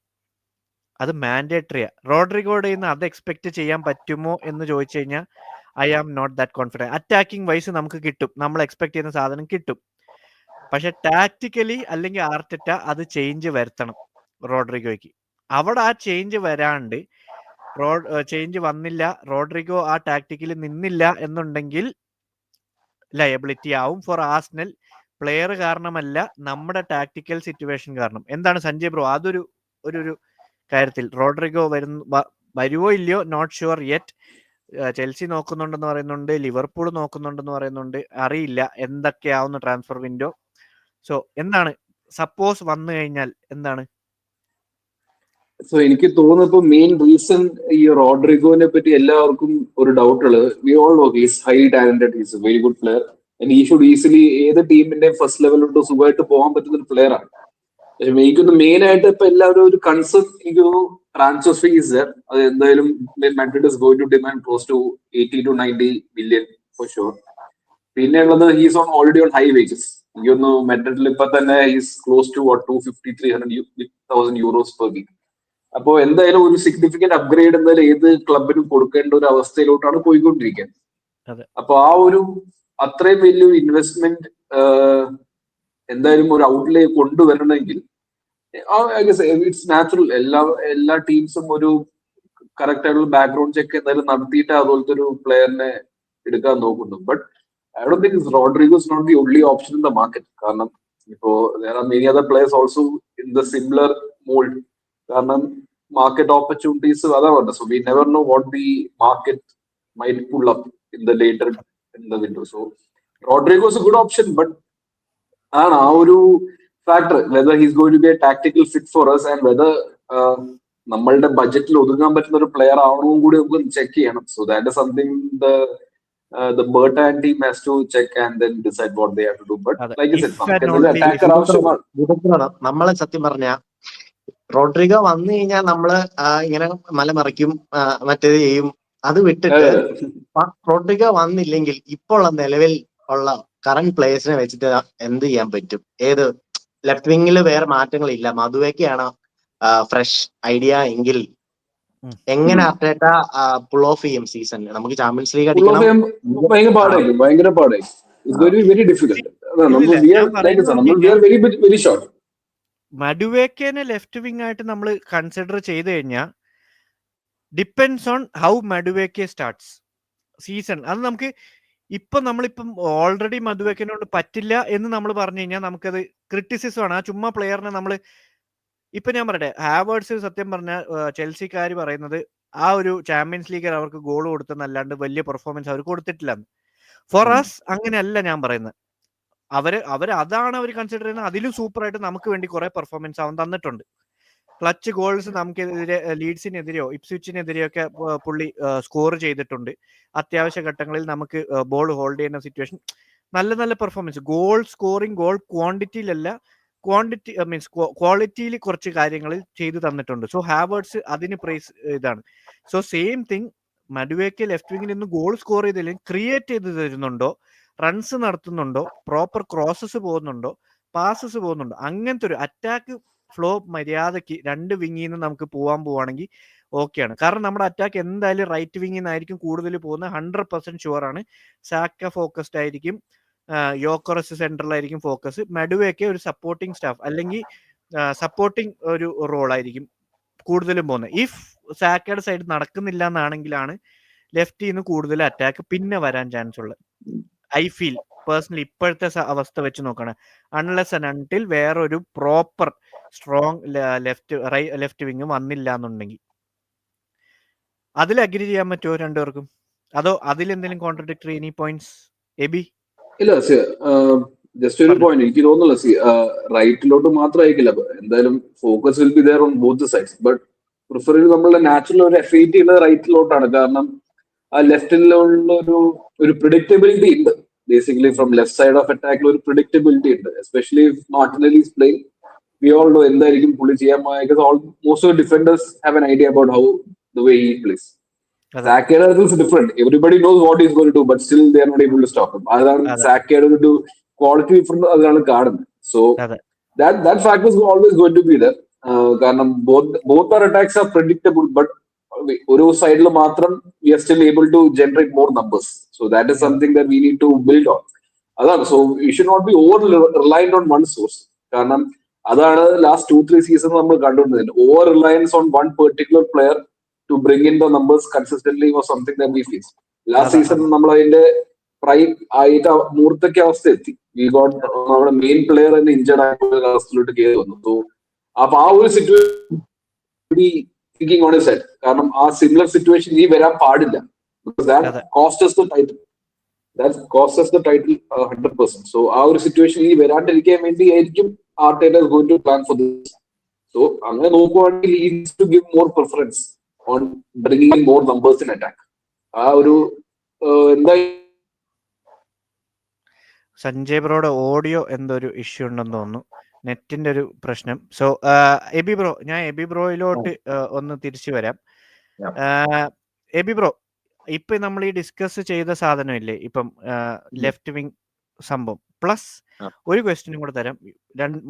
അത് മാൻഡേറ്ററിയാ. റോഡ്രിഗോയുടെ നിന്ന് അത് എക്സ്പെക്ട് ചെയ്യാൻ പറ്റുമോ എന്ന് ചോദിച്ചു കഴിഞ്ഞാൽ I am not that confident. Attacking wise നമുക്ക് കിട്ടും, നമ്മൾ എക്സ്പെക്ട് ചെയ്യുന്ന സാധനം കിട്ടും. പക്ഷെ ടാക്ടിക്കലി അല്ലെങ്കിൽ ആർട്ടറ്റ അത് ചേഞ്ച് വരുത്തണം റോഡ്രിഗോയ്ക്ക്. അവിടെ ആ ചേഞ്ച് വരാണ്ട് ചേഞ്ച് വന്നില്ല, റോഡ്രിഗോ ആ ടാക്ടിക്കലി നിന്നില്ല എന്നുണ്ടെങ്കിൽ ലയബിലിറ്റി ആവും ഫോർ ആർസണൽ. പ്ലെയർ കാരണമല്ല, നമ്മുടെ ടാക്ടിക്കൽ സിറ്റുവേഷൻ കാരണം. എന്താണ് സഞ്ജയ് ബ്രോ അതൊരു ഒരു കാര്യത്തിൽ റോഡ്രിഗോ വരുവോ ഇല്ലയോ നോട്ട് ഷുവർ യെറ്റ്. ചെൽസി നോക്കുന്നുണ്ടെന്ന് പറയുന്നുണ്ട്, ലിവർപൂൾ നോക്കുന്നുണ്ടെന്ന് പറയുന്നുണ്ട്, അറിയില്ല എന്തൊക്കെയാവുന്ന ട്രാൻസ്ഫർ വിൻഡോ. സോ എന്താണ് സപ്പോസ് വന്നു കഴിഞ്ഞാൽ എന്താണ്? സോ എനിക്ക് തോന്നുന്നു മെയിൻ റീസൺ ഈ റോഡ്രിഗോനെ പറ്റി എല്ലാവർക്കും ഒരു ഡൗട്ട് ഉള്ളത്, V all no he's highly talented, he's A very good player and he should easily ഏത് ടീമിന്റെ ഫസ്റ്റ് ലെവലിലോട്ട് സുഖമായിട്ട് പോകാൻ പറ്റുന്ന ഒരു പ്ലെയർ ആണ്. എനിക്കൊന്ന് മെയിൻ ആയിട്ട് ഇപ്പൊ എല്ലാവരും ഒരു കൺസേൺ എനിക്ക് ട്രാൻസ്ഫർ ഫീസ്, അത് എന്തായാലും Madrid is going to demand close to 80 to 90 million for sure. പിന്നെ ഉള്ളത് he's on already on high wages. എനിക്കൊന്ന് മാഡ്രിഡിൽ ഇപ്പൊ തന്നെ he's close to 250-300,000 euros per week. അപ്പോൾ എന്തായാലും ഒരു സിഗ്നിഫിക്കന്റ് അപ്ഗ്രേഡ് എന്തായാലും ഏത് ക്ലബിനും കൊടുക്കേണ്ട ഒരു അവസ്ഥയിലോട്ടാണ് പോയിക്കൊണ്ടിരിക്കുന്നത്. അപ്പൊ ആ ഒരു അത്രയും വലിയൊരു ഇൻവെസ്റ്റ്മെന്റ് എന്തായാലും ഒരു ഔട്ട്ലേ കൊണ്ടുവരണമെങ്കിൽ ഇറ്റ്സ് നാച്ചുറൽ. എല്ലാ ടീംസും ഒരു കറക്റ്റ് ആയിട്ടുള്ള ബാക്ക്ഗ്രൗണ്ട് ചെക്ക് എന്തായാലും നടത്തിയിട്ട് അതുപോലത്തെ ഒരു പ്ലെയറിനെ എടുക്കാൻ നോക്കുന്നു. But I don't think Rodrigo is not the only option in the market. കാരണം ഇപ്പോ there are many other players also in the similar mold. കാരണം മാർക്കറ്റ് ഓപ്പർച്യൂണിറ്റീസ് അതാണ്. So we never know what the market might pull up in the later in the window. So Rodrigo is a good option, but ആണ് ആ ഒരു factor whether he's going to be a tactical fit for us and whether നമ്മളുടെ ബഡ്ജറ്റിൽ ഒതുങ്ങാൻ പറ്റുന്ന ഒരു player ആവണമെന്നും കൂടി നമുക്ക് check ചെയ്യണം. So that is something the Bertan team has to check and then decide what they have to do. But like I said, നമുക്ക് എന്തെങ്കിലും attacker ആവശ്യമാണ്. നമ്മളെ സത്യം പറഞ്ഞ റോഡ്രിഗോ വന്നു കഴിഞ്ഞാൽ നമ്മള് ഇങ്ങനെ മലമറിക്കും, മറ്റേത് ചെയ്യും. അത് വിട്ടിട്ട് റോഡ്രിഗോ വന്നില്ലെങ്കിൽ ഇപ്പോൾ നിലവിൽ ഉള്ള കറന്റ് പ്ലേയേഴ്സിനെ വെച്ചിട്ട് എന്ത് ചെയ്യാൻ പറ്റും? ഏത് ലെഫ്റ്റ് വിങ്ങിൽ വേറെ മാറ്റങ്ങളില്ല, മധുവയ്ക്കാണ് ഫ്രഷ് ഐഡിയ എങ്കിൽ എങ്ങനെ അർട്ടേറ്റ പുൾ ഓഫ് ചെയ്യും സീസൺ? നമുക്ക് ചാമ്പ്യൻസ് ലീഗ് അടിക്കണം. ഭയങ്കര പാടായിരിക്കും. It's going to be very difficult. Very short. മഡുവേക്കേനെ ലെഫ്റ്റ് വിങ് ആയിട്ട് നമ്മൾ കൺസിഡർ ചെയ്ത് കഴിഞ്ഞാൽ depends on how Madueke starts season. അത് നമുക്ക് നമ്മളിപ്പം ഓൾറെഡി മഡുവേക്കിനോട് പറ്റില്ല എന്ന് നമ്മൾ പറഞ്ഞു കഴിഞ്ഞാൽ നമുക്കത് ക്രിറ്റിസിസം ആണ്. ആ ചുമ്മാ പ്ലെയറിനെ നമ്മൾ ഇപ്പൊ ഞാൻ പറയട്ടെ, ഹാവേർട്സ് സത്യം പറഞ്ഞ ചെൽസിക്കാർ പറയുന്നത് ആ ഒരു ചാമ്പ്യൻസ് ലീഗിൽ അവർക്ക് ഗോൾ കൊടുത്തെന്നല്ലാണ്ട് വലിയ പെർഫോമൻസ് അവർ കൊടുത്തിട്ടില്ല. ഫോർ അസ് അങ്ങനെയല്ല ഞാൻ പറയുന്നത്. അവർ അതാണ് അവർ കൺസിഡർ ചെയ്യുന്നത്. അതിലും സൂപ്പറായിട്ട് നമുക്ക് വേണ്ടി കുറെ പെർഫോമൻസ് അവൻ തന്നിട്ടുണ്ട്. ക്ലച്ച് ഗോൾസ് നമുക്കെതിരെ ലീഡ്സിനെതിരെയോ ഇപ്സ്വിച്ചിനെതിരെയോ ഒക്കെ പുള്ളി സ്കോർ ചെയ്തിട്ടുണ്ട്. അത്യാവശ്യ ഘട്ടങ്ങളിൽ നമുക്ക് ബോൾ ഹോൾഡ് ചെയ്യുന്ന സിറ്റുവേഷൻ നല്ല നല്ല പെർഫോമൻസ്. ഗോൾ സ്കോറിങ്, ഗോൾ ക്വാണ്ടിറ്റിയിലല്ല, മീൻസ് ക്വാളിറ്റിയിൽ കുറച്ച് കാര്യങ്ങളിൽ ചെയ്തു തന്നിട്ടുണ്ട്. സോ ഹാവേർട്സ് അതിന് പ്രൈസ് ഇതാണ്. So same thing Madueke left വിങ്ങിൽ നിന്ന് ഗോൾ സ്കോർ ചെയ്തില്ലെങ്കിൽ ക്രിയേറ്റ് ചെയ്ത് തരുന്നുണ്ടോ, റൺസ് നടത്തുന്നുണ്ടോ, പ്രോപ്പർ ക്രോസസ് പോകുന്നുണ്ടോ, പാസസ് പോകുന്നുണ്ടോ, അങ്ങനത്തെ ഒരു അറ്റാക്ക് ഫ്ലോ മര്യാദയ്ക്ക് രണ്ട് വിങ്ങിൽ നിന്ന് നമുക്ക് പോവാണെങ്കിൽ ഓക്കെയാണ്. കാരണം നമ്മുടെ അറ്റാക്ക് എന്തായാലും റൈറ്റ് വിങ്ങിൽ നിന്നായിരിക്കും കൂടുതൽ പോകുന്നത്. 100% ഷുവറാണ്. സാക്ക ഫോക്കസ്ഡ് ആയിരിക്കും, യോക്കറസ് സെൻട്രലായിരിക്കും ഫോക്കസ്. മഡുവേക്ക് ഒരു സപ്പോർട്ടിങ് സ്റ്റാഫ് അല്ലെങ്കിൽ സപ്പോർട്ടിങ് ഒരു റോളായിരിക്കും കൂടുതലും പോകുന്നത്. ഇഫ് സാക്കയുടെ സൈഡ് നടക്കുന്നില്ല എന്നാണെങ്കിലാണ് ലെഫ്റ്റിൽ നിന്ന് കൂടുതൽ അറ്റാക്ക് പിന്നെ വരാൻ ചാൻസ് ഉള്ളത്. ഐ ഫീൽ പേഴ്സണലി ഇപ്പോഴത്തെ അവസ്ഥ വെച്ച് നോക്കണം. അൺലെസ് ആൻഡ് അൺടിൽ വേറൊരു പ്രോപ്പർ സ്ട്രോങ് ലെഫ്റ്റ് വിങ് വന്നില്ല എന്നുണ്ടെങ്കിൽ. അതിൽ അഗ്രി ചെയ്യാൻ പറ്റുമോ രണ്ടുപേർക്കും? അതോ അതിലെന്തെങ്കിലും കോൺട്രഡിക്ടറി എനി പോയിന്റ്സ്? എബി? ഇല്ല, ജസ്റ്റ് ഒരു പോയിന്റ് എനിക്ക് തോന്നുന്നില്ല. റൈറ്റിലോട്ട് മാത്രമായിരിക്കില്ല, എന്തായാലും focus will be their own both sides. But prefer നമ്മളുടെ നാച്ചുറൽ ഒരു എഫേറ്റ് ചെയ്യുന്നത് റൈറ്റിലോട്ടാണ്. കാരണം ആ ലെഫ്റ്റിലുള്ള ഒരു പ്രിഡിക്റ്റബിലിറ്റി ഉണ്ട്. Basically from left side of അറ്റാക്കിൽ ഒരു പ്രിഡിക്റ്റബിലിറ്റി ഉണ്ട്. Especially Martinelli is playing, we all know എന്തായിരിക്കും പുള്ളി ചെയ്യാൻ. Most of defenders have an idea about how the way he plays. സാക്കയുടെ different. Everybody knows what is going to do, but still they are not able to stop him. അതാണ് സാക്കയുടെ ഒരു quality difference, അതാണ് കാണുന്നത്. So that fact is always going to be there. കാരണം both our attacks are predictable, but ഒരു സൈഡിൽ മാത്രം we are still able to generate more numbers. So that is something that we need to build on. അതാണ്. So you should not be over reliant on one source. കാരണം അതാണ് last 2-3 season നമ്മൾ കണ്ടുകൊണ്ടിരുന്നത്. Over reliance on one particular player to bring in the numbers consistently was something that we faced. Last season നമ്മൾ അതിന്റെ prime ആയിട്ട് മൂർത്തയ്ക്ക് അവസ്ഥ എത്തി. We got നമ്മുടെ മെയിൻ പ്ലെയർ തന്നെ ഇഞ്ചർഡ് ആയിട്ടുള്ള അവസ്ഥയിലോട്ട് കയറി വന്നു. സോ അപ്പൊ ആ ഒരു സിറ്റുവേഷൻ തിങ്കിങ് ഓൺ സെറ്റ്. കാരണം ആ സിമിലർ സിറ്റുവേഷൻ ഇനി വരാൻ പാടില്ല. Cost us the title. That cost us the title 100%. So ആ ഒരു സിറ്റുവേഷൻ ഇനി വരാണ്ടിരിക്കാൻ വേണ്ടി ആയിരിക്കും Arteta is going to plan for this. So അങ്ങനെ നോക്കുവാണെങ്കിൽ he needs to give more preference on bringing in more numbers in attack. ആ ഒരു എന്തായാലും സഞ്ജയ് ബ്രോയുടെ ഓഡിയോ എന്തൊരു ഇഷ്യൂ ഉണ്ടെന്ന് തോന്നുന്നു, നെറ്റിന്റെ ഒരു പ്രശ്നം. സോ എബി ബ്രോ, ഞാൻ എബി ബ്രോയിലോട്ട് ഒന്ന് തിരിച്ചു വരാം. എബി ബ്രോ, ഇപ്പൊ നമ്മൾ ഈ ഡിസ്കസ് ചെയ്ത സാധനമില്ലേ ഇപ്പം ലെഫ്റ്റ് വിങ് സംഭവം, പ്ലസ് ഒരു ക്വസ്റ്റ്യനും കൂടെ തരാം.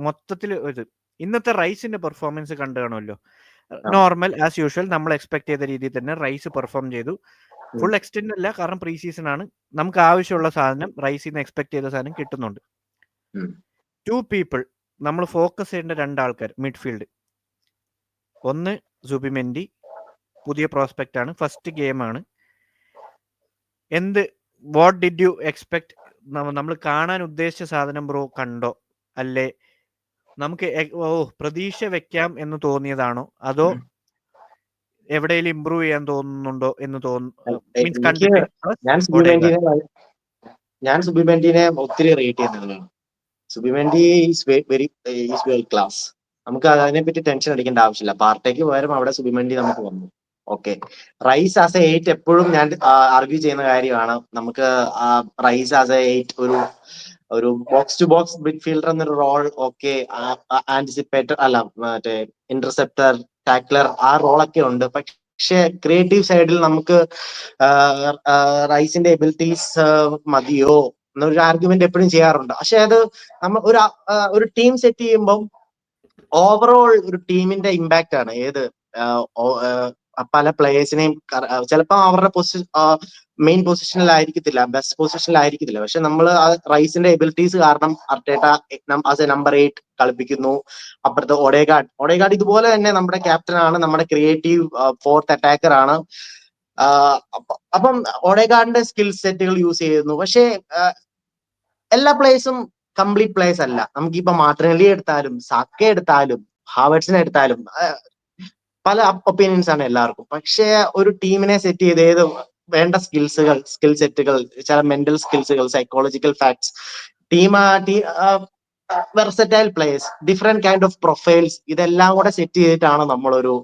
മൊത്തത്തിൽ ഇത് ഇന്നത്തെ റൈസിന്റെ പെർഫോമൻസ് കണ്ടു കാണുമല്ലോ. നോർമൽ ആസ് യൂഷ്വൽ നമ്മൾ എക്സ്പെക്ട് ചെയ്ത രീതിയിൽ തന്നെ റൈസ് പെർഫോം ചെയ്തു. ഫുൾ എക്സ്റ്റെൻഡ് അല്ല, കാരണം പ്രീ സീസൺ ആണ്. നമുക്ക് ആവശ്യമുള്ള സാധനം റൈസിൽ നിന്ന് എക്സ്പെക്ട് ചെയ്ത സാധനം കിട്ടുന്നുണ്ട്. 2 people നമ്മൾ ഫോക്കസ് ചെയ്യേണ്ട 2 ആൾക്കാർ മിഡ്ഫീൽഡ്. ഒന്ന് സുബിമെൻഡി, പുതിയ പ്രോസ്പെക്റ്റ് ആണ്, ഫസ്റ്റ് ഗെയിം ആണ്. What did you expect? നമ്മൾ കാണാൻ ഉദ്ദേശിച്ച സാധനം ബ്രോ കണ്ടോ? അല്ലേ നമുക്ക് പ്രതീക്ഷ വെക്കാം എന്ന് തോന്നിയതാണോ, അതോ എവിടെയെങ്കിലും ഇമ്പ്രൂവ് ചെയ്യാൻ തോന്നുന്നുണ്ടോ എന്ന് ഞാൻ സുബിമെൻഡിനെ ഒത്തിരി റേറ്റ് ചെയ്യുന്നതാണ്. Zubimendi is well class. നമുക്ക് അതിനെപ്പറ്റി ടെൻഷൻ അടിക്കേണ്ട ആവശ്യമില്ല. പാർട്ടയ്ക്ക് പകരം അവിടെ സുബിമെൻഡി നമുക്ക് വന്നു. ഓക്കെ, റൈസ് ആസ് എ 8 എപ്പോഴും ഞാൻ ആർഗ്യൂ ചെയ്യുന്ന കാര്യമാണ്. നമുക്ക് റൈസ് ആസ് എ 8 ഒരു ബോക്സ് ടു ബോക്സ് മിഡ്ഫീൽഡർ എന്നൊരു റോൾ, ഓക്കെ, ആന്റിസിപ്പേറ്റർ അല്ല മറ്റേ ഇന്റർസെപ്റ്റർ, ടാക്ലർ, ആ റോളൊക്കെ ഉണ്ട്. പക്ഷെ ക്രിയേറ്റീവ് സൈഡിൽ നമുക്ക് റൈസിന്റെ എബിലിറ്റീസ് മതിയോ എന്നൊരു ആർഗ്യുമെന്റ് എപ്പോഴും ചെയ്യാറുണ്ട്. പക്ഷെ അത് നമ്മൾ ഒരു ടീം സെറ്റ് ചെയ്യുമ്പോൾ ഓവറോൾ ഒരു ടീമിന്റെ ഇമ്പാക്റ്റ് ആണ്. പല പ്ലേയേഴ്സിനെയും ചിലപ്പോൾ അവരുടെ മെയിൻ പൊസിഷനിലായിരിക്കത്തില്ല, ബെസ്റ്റ് പൊസിഷനിലായിരിക്കത്തില്ല. പക്ഷെ നമ്മൾ റൈസിന്റെ എബിലിറ്റീസ് കാരണം അർട്ടേറ്റ ആസ് എ നമ്പർ 8 കളിപ്പിക്കുന്നു. അപ്പുറത്ത് ഒഡേഗാർഡ് ഇതുപോലെ തന്നെ നമ്മുടെ ക്യാപ്റ്റൻ ആണ്, നമ്മുടെ ക്രിയേറ്റീവ് 4th അറ്റാക്കർ ആണ്. അപ്പം ഒഡേഗാർഡിന്റെ സ്കിൽ സെറ്റുകൾ യൂസ് ചെയ്യുന്നു. പക്ഷെ എല്ലാ പ്ലേയേഴ്സും കംപ്ലീറ്റ് പ്ലേയേഴ്സ് അല്ല. നമുക്കിപ്പോ മാർട്ടിനെല്ലി എടുത്താലും സാക്ക എടുത്താലും ഹാവേർട്സിനെ എടുത്താലും പല ഒപ്പീനിയൻസ് ആണ് എല്ലാവർക്കും. പക്ഷെ ഒരു ടീമിനെ സെറ്റ് ചെയ്ത് വേണ്ട സ്കിൽ സെറ്റുകൾ, ചില മെന്റൽ സ്കിൽസുകൾ, psychological facts team versatile players, different kind of profiles, ഇതെല്ലാം കൂടെ സെറ്റ് ചെയ്തിട്ടാണ് നമ്മളൊരു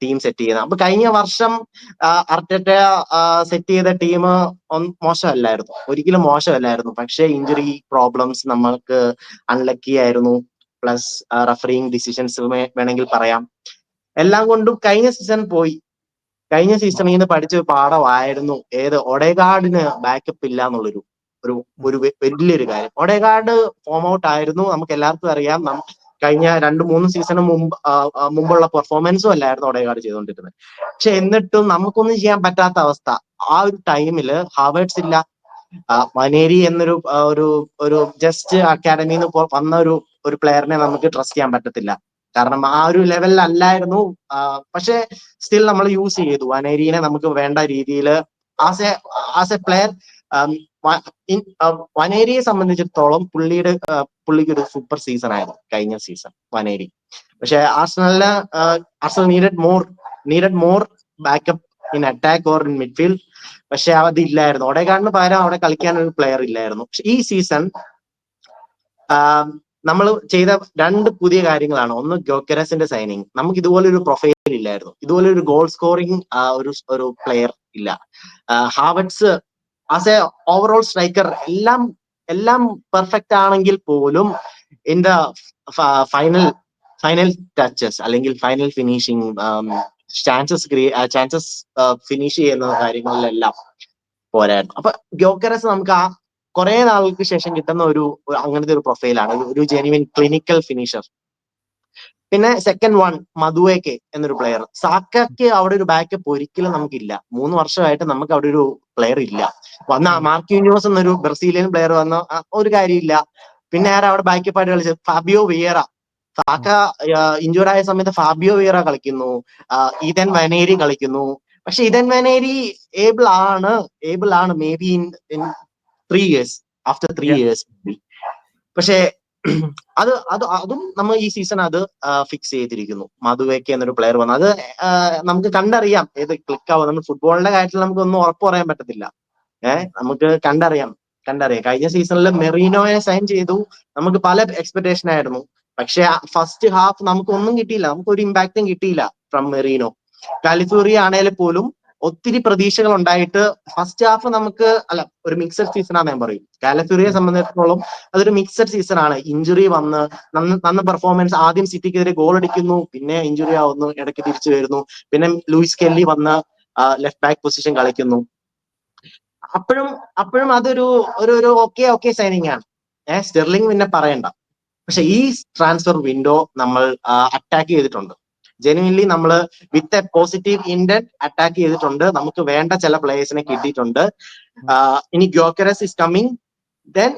ടീം സെറ്റ് ചെയ്യുന്നത്. അപ്പൊ കഴിഞ്ഞ വർഷം അർട്ടറ്റ സെറ്റ് ചെയ്ത ടീം മോശമല്ലായിരുന്നു, ഒരിക്കലും മോശമല്ലായിരുന്നു. പക്ഷെ ഇഞ്ചുറി പ്രോബ്ലംസ് നമ്മൾക്ക് അൺലക്കി ആയിരുന്നു, പ്ലസ് റഫറിങ് ഡിസിഷൻസ് വേണമെങ്കിൽ പറയാം. എല്ലാം കൊണ്ടും കഴിഞ്ഞ സീസൺ പോയി. കഴിഞ്ഞ സീസണിൽ നിന്ന് പഠിച്ച പാഠമായിരുന്നു ഒഡേഗാർഡിന് ബാക്കപ്പ് ഇല്ല എന്നുള്ളൊരു ഒരു വലിയൊരു കാര്യം. ഒഡേഗാർഡ് ഫോം ഔട്ട് ആയിരുന്നു, നമുക്ക് എല്ലാവർക്കും അറിയാം. കഴിഞ്ഞ 2-3 സീസണ് മുമ്പുള്ള പെർഫോമൻസും അല്ലായിരുന്നു ഒഡേഗാർഡ് ചെയ്തുകൊണ്ടിരുന്നത്. പക്ഷെ എന്നിട്ടും നമുക്കൊന്നും ചെയ്യാൻ പറ്റാത്ത അവസ്ഥ. ആ ഒരു ടൈമില് ഹാവേർട്സ് ഇല്ല, വനേരി എന്നൊരു ഒരു ജസ്റ്റ് അക്കാഡമിയിൽ നിന്ന് വന്ന ഒരു പ്ലെയറിനെ നമുക്ക് ട്രസ്റ്റ് ചെയ്യാൻ പറ്റത്തില്ല. കാരണം ആ ഒരു ലെവലിലല്ലായിരുന്നു. പക്ഷെ സ്റ്റിൽ നമ്മൾ യൂസ് ചെയ്തു വനേരിനെ നമുക്ക് വേണ്ട രീതിയിൽ ആസ് എ പ്ലെയർ. വനേരിയെ സംബന്ധിച്ചിടത്തോളം പുള്ളിക്ക് ഒരു സൂപ്പർ സീസൺ ആയിരുന്നു കഴിഞ്ഞ സീസൺ വനേരി. പക്ഷെ Arsenal needed more backup in attack or in midfield. പക്ഷെ അതില്ലായിരുന്നു. ഒഡേഗാർഡിന് പകരം അവിടെ കളിക്കാൻ ഒരു പ്ലെയർ ഇല്ലായിരുന്നു. പക്ഷെ ഈ സീസൺ നമ്മൾ ചെയ്ത 2 പുതിയ കാര്യങ്ങളാണ്. ഒന്ന്, ഗ്യോക്കെരസിന്റെ സൈനിങ്. നമുക്ക് ഇതുപോലെ ഒരു പ്രൊഫൈൽ ഇല്ലായിരുന്നു, ഇതുപോലെ ഒരു ഗോൾ സ്കോറിംഗ് ഒരു പ്ലെയർ ഇല്ല. Havertz as A overall striker എല്ലാം പെർഫെക്റ്റ് ആണെങ്കിൽ പോലും ഇൻ ദ ഫൈനൽ ടച്ചസ് അല്ലെങ്കിൽ ഫൈനൽ ഫിനിഷിംഗ്, ചാൻസസ് ഫിനിഷ് ചെയ്യുന്ന കാര്യങ്ങളിലെല്ലാം പോരായിരുന്നു. അപ്പൊ ഗ്യോക്കെരസ് നമുക്ക് കുറെ നാളുകൾക്ക് ശേഷം കിട്ടുന്ന അങ്ങനത്തെ ഒരു പ്രൊഫൈലാണ്, ഒരു ജെനുവിൻ ക്ലിനിക്കൽ ഫിനിഷർ. പിന്നെ സെക്കൻഡ് വൺ, മധുവേക്കെ എന്നൊരു പ്ലെയർ. സാക്കയ്ക്ക് അവിടെ ഒരു ബാക്കപ്പ് ഒരിക്കലും നമുക്കില്ല. 3 വർഷമായിട്ട് നമുക്ക് അവിടെ ഒരു പ്ലെയർ ഇല്ല. മാർക്കിന്യോസ് എന്നൊരു ബ്രസീലിയൻ പ്ലെയർ വന്ന ഒരു കാര്യമില്ല. പിന്നെ ആരാ അവിടെ ബാക്കപ്പ് ആയിട്ട് കളിച്ചത്? ഫാബിയോ വിയേറ. സാക്ക ഇഞ്ചുർഡ് ആയ സമയത്ത് ഫാബിയോ വിയേറ കളിക്കുന്നു, ഈതൻ വനേരി കളിക്കുന്നു. പക്ഷെ ഈതൻ വനേരി ഏബിൾ ആണ് may be in 3 years, after 3 years. പക്ഷെ അതും നമ്മൾ ഈ സീസൺ ഫിക്സ് ചെയ്തിരിക്കുന്നു. മധുവേക്കെ എന്നൊരു പ്ലെയർ വന്നു. അത് നമുക്ക് കണ്ടറിയാം ഏത് ക്ലിക്ക് ആവും. നമ്മൾ ഫുട്ബോളിന്റെ കാര്യത്തിൽ നമുക്കൊന്നും ഉറപ്പ് പറയാൻ പറ്റത്തില്ല. നമുക്ക് കണ്ടറിയാം. കഴിഞ്ഞ സീസണിൽ മെറീനോയെ സൈൻ ചെയ്തു, നമുക്ക് പല എക്സ്പെക്ടേഷൻ ആയിരുന്നു. പക്ഷെ ഫസ്റ്റ് ഹാഫ് നമുക്ക് ഒന്നും കിട്ടിയില്ല, നമുക്ക് ഒരു ഇമ്പാക്റ്റും കിട്ടിയില്ല ഫ്രം മെറീനോ. കാലിഫോറിയ ആണെങ്കിൽ പോലും ഒത്തിരി പ്രതീക്ഷകൾ ഉണ്ടായിട്ട് ഫസ്റ്റ് ഹാഫ് ഒരു മിക്സഡ് സീസൺ ആണ് ഞാൻ പറയും. കാലിഫോറിയയെ സംബന്ധിച്ചിടത്തോളം അതൊരു മിക്സഡ് സീസൺ ആണ്. ഇഞ്ചുറി വന്ന് നന്ന പെർഫോമൻസ്, ആദ്യം സിറ്റിക്കെതിരെ ഗോൾ അടിക്കുന്നു, പിന്നെ ഇഞ്ചുറി ആവുന്നു, ഇടയ്ക്ക് തിരിച്ചു വരുന്നു, പിന്നെ ലൂയിസ് കെല്ലി വന്ന് ലെഫ്റ്റ് ബാക്ക് പൊസിഷൻ കളിക്കുന്നു. അപ്പോഴും അതൊരു ഓക്കെ സൈനിങ് ആണ്. സ്റ്റെർലിംഗ് പിന്നെ പറയണ്ട. പക്ഷെ ഈ ട്രാൻസ്ഫർ വിൻഡോ നമ്മൾ അറ്റാക്ക് ചെയ്തിട്ടുണ്ട്. ജെനുവിൻലി നമ്മൾ with a positive intent attack ചെയ്തിട്ടുണ്ട്. നമുക്ക് വേണ്ട ചില പ്ലേയേഴ്സിനെ കിട്ടിയിട്ടുണ്ട്. ഇനി ഗ്യോക്കെരസ് ഇസ് കമ്മിങ്. ദെൻ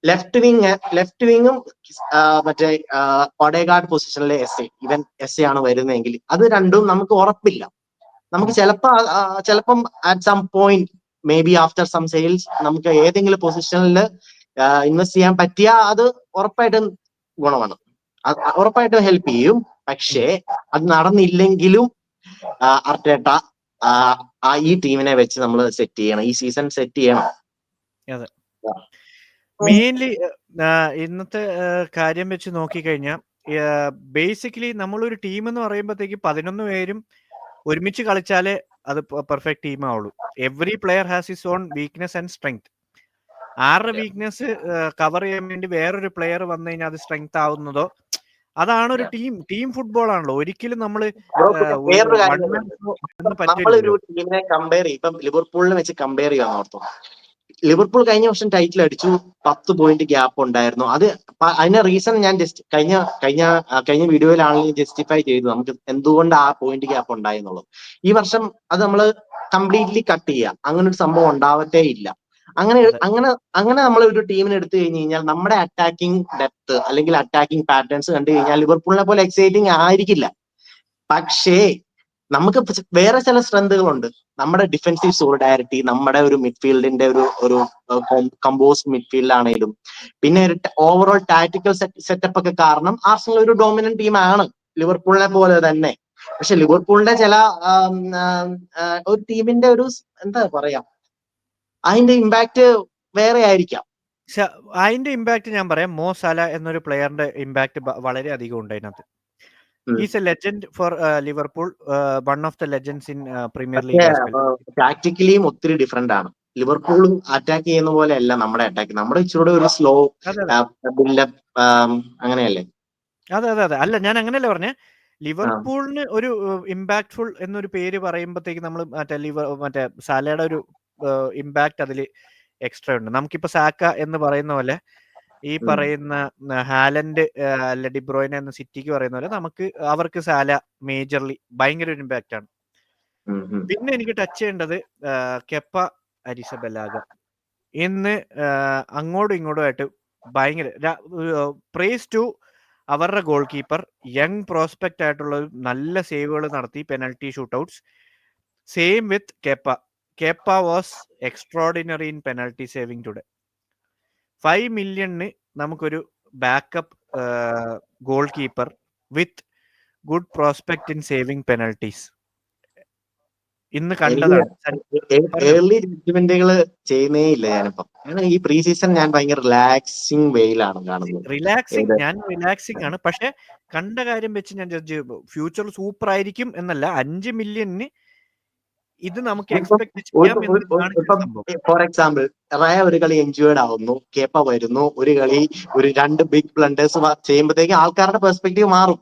ലെഫ്റ്റ് വിങ്ങും മറ്റേ ഒഡേഗാർഡ് പൊസിഷനിലെ എസ് എ ആണ് വരുന്നതെങ്കിൽ അത് രണ്ടും നമുക്ക് ഉറപ്പില്ല. നമുക്ക് ചിലപ്പം at some point maybe after some sales നമുക്ക് ഏതെങ്കിലും പൊസിഷനിൽ ഇൻവെസ്റ്റ് ചെയ്യാൻ പറ്റിയ അത് ഉറപ്പായിട്ടും ഗുണമാണ്, ഉറപ്പായിട്ടും ഹെൽപ്പ് ചെയ്യും. പക്ഷേ അത് നടന്നില്ലെങ്കിലും അർട്ടേട്ട ഈ ടീമിനെ വെച്ച് നമ്മൾ സെറ്റ് ചെയ്യണം, ഈ സീസൺ സെറ്റ് ചെയ്യണം. അതെ, മെയിൻലി ഇന്നത്തെ കാര്യം വെച്ച് നോക്കിക്കഴിഞ്ഞാൽ ബേസിക്കലി നമ്മളൊരു ടീം എന്ന് പറയുമ്പോഴത്തേക്ക് 11 പേരും ഒരുമിച്ച് കളിച്ചാലേ അത് പെർഫെക്റ്റ് ടീം ആവുള്ളൂ. Every player has his own weakness and strength. ആരുടെ വീക്ക്നെസ് കവർ ചെയ്യാൻ വേണ്ടി വേറൊരു പ്ലെയർ വന്നു കഴിഞ്ഞാൽ അത് സ്ട്രെങ്ത് ആവുന്നതോ അതാണ് ഒരു ടീം ഫുട്ബോൾ ആണല്ലോ. ഒരിക്കലും നമ്മള് നമ്മളൊരു ടീമിനെ കമ്പയർ ചെയ്യും. ഇപ്പം ലിവർപൂളിനെ വെച്ച് കമ്പയർ ചെയ്യാൻ ഓർത്തു. ലിവർപൂൾ കഴിഞ്ഞ വർഷം ടൈറ്റിൽ അടിച്ചു, 10 പോയിന്റ് ഗ്യാപ്പ് ഉണ്ടായിരുന്നു. അതിന്റെ റീസൺ ഞാൻ കഴിഞ്ഞ വീഡിയോയിലാണെങ്കിൽ ജസ്റ്റിഫൈ ചെയ്തു നമുക്ക് എന്തുകൊണ്ട് ആ പോയിന്റ് ഗ്യാപ്പ് ഉണ്ടായി എന്നുള്ളത്. ഈ വർഷം അത് നമ്മൾ കംപ്ലീറ്റ്ലി കട്ട് ചെയ്യാം, അങ്ങനെ ഒരു സംഭവം ഉണ്ടാവത്തേ ഇല്ല. അങ്ങനെ നമ്മൾ ഒരു ടീമിനെ എടുത്തു കഴിഞ്ഞു കഴിഞ്ഞാൽ നമ്മുടെ അറ്റാക്കിംഗ് ഡെപ്ത് അല്ലെങ്കിൽ അറ്റാക്കിംഗ് പാറ്റേൺസ് കണ്ടു കഴിഞ്ഞാൽ ലിവർപൂളിനെ പോലെ എക്സൈറ്റിംഗ് ആയിരിക്കില്ല. പക്ഷേ നമുക്ക് വേറെ ചില സ്ട്രെങ്തുകളുണ്ട്. നമ്മുടെ ഡിഫൻസീവ് സോളിഡാരിറ്റി, നമ്മുടെ ഒരു മിഡ്ഫീൽഡിന്റെ ഒരു കമ്പോസ്ഡ് മിഡ്ഫീൽഡ് ആണെങ്കിലും, പിന്നെ ഒരു ഓവറോൾ ടാക്ടിക്കൽ സെറ്റപ്പ് ഒക്കെ കാരണം ആർസണൽ ഒരു ഡോമിനന്റ് ടീമാണ് ലിവർപൂളിനെ പോലെ തന്നെ. പക്ഷെ ലിവർപൂളിന്റെ ചില ഒരു ടീമിന്റെ എന്താ പറയാ, അതിന്റെ ഇമ്പാക്ട് വേറെ ആയിരിക്കാം. അതിന്റെ ഇമ്പാക്ട് ഞാൻ പറയാം. മോ സാല എന്നൊരു പ്ലെയറിന്റെ ഇമ്പാക്ട് വളരെ അധികം ഉണ്ട് അതിനകത്ത്. He's a legend for Liverpool, one of the legends in Premier League as well. ടാക്ടിക്കലിയും ഒത്തിരി ഡിഫറെന്റ് ആണ്. ലിവർപൂളും അറ്റാക്ക് ചെയ്യുന്ന പോലെ അല്ല നമ്മുടെ അറ്റാക്ക്. നമ്മുടെ ഇച്ചിരി ഒരു സ്ലോ ബിൽഡപ്പ് അങ്ങനെയല്ലേ? അതെ. അല്ല, ഞാൻ അങ്ങനെയല്ല പറഞ്ഞേ. ലിവർപൂളിന് ഒരു ഇമ്പാക്ട്ഫുൾ എന്നൊരു പേര് പറയുമ്പോഴത്തേക്ക് നമ്മൾ മറ്റേ സാലയുടെ ഒരു ഇമ്പാക്ട് അതിൽ എക്സ്ട്രാ ഉണ്ട്. നമുക്കിപ്പോ സാക്ക എന്ന് പറയുന്ന പോലെ, ഈ പറയുന്ന ഹാലൻഡ് അല്ല ഡിബ്രോയിന എന്ന സിറ്റിക്ക് പറയുന്ന പോലെ അവർക്ക് സാല മേജർലി ഭയങ്കര ഒരു ഇമ്പാക്ട് ആണ്. പിന്നെ എനിക്ക് ടച്ച് ചെയ്യേണ്ടത് കെപ്പ അരിസബലാഗ. ഇന്ന് അങ്ങോട്ടും ഇങ്ങോട്ടുമായിട്ട് ഭയങ്കര പ്രൈസ് ടു അവരുടെ ഗോൾ കീപ്പർ, യങ് പ്രോസ്പെക്ട് ആയിട്ടുള്ള നല്ല സേവുകൾ നടത്തി, penalty shootouts. Same with Kepa. Kepa was extraordinary in penalty saving today. 5 മില്യണിന് നമുക്കൊരു backup goalkeeper with good prospect in saving penalties ഇന്ന് കണ്ടതാണ്. ഏർലി ജഡ്ജ്മെന്റുകൾ ചെയ്യുന്നേ ഇല്ല ഞാനിപ്പം. ഈ പ്രീ സീസൺ ഞാൻ ഭയങ്കര റിലാക്സിങ് വെയിലാണ് കാണുന്നത്. ഞാൻ റിലാക്സിങ് ആണ്. പക്ഷെ കണ്ട കാര്യം വെച്ച് ഞാൻ ജഡ്ജ് ചെയ്യുമ്പോൾ ഫ്യൂച്ചർ സൂപ്പർ ആയിരിക്കും എന്നല്ല. 5 മില്യണിന് ഇത് നമുക്ക് എക്സ്പെക്ട് ചെയ്യാം. ഫോർ എക്സാമ്പിൾ, റയ ഒരു കളി എൻജോയ്ഡ് ആവുന്നു, കേപ്പ വരുന്നു, ഒരു കളി ഒരു 2 ബിഗ് ബ്ലണ്ടേഴ്സ് ചെയ്യുമ്പോഴത്തേക്ക് ആൾക്കാരുടെ പെർസ്പെക്റ്റീവ് മാറും.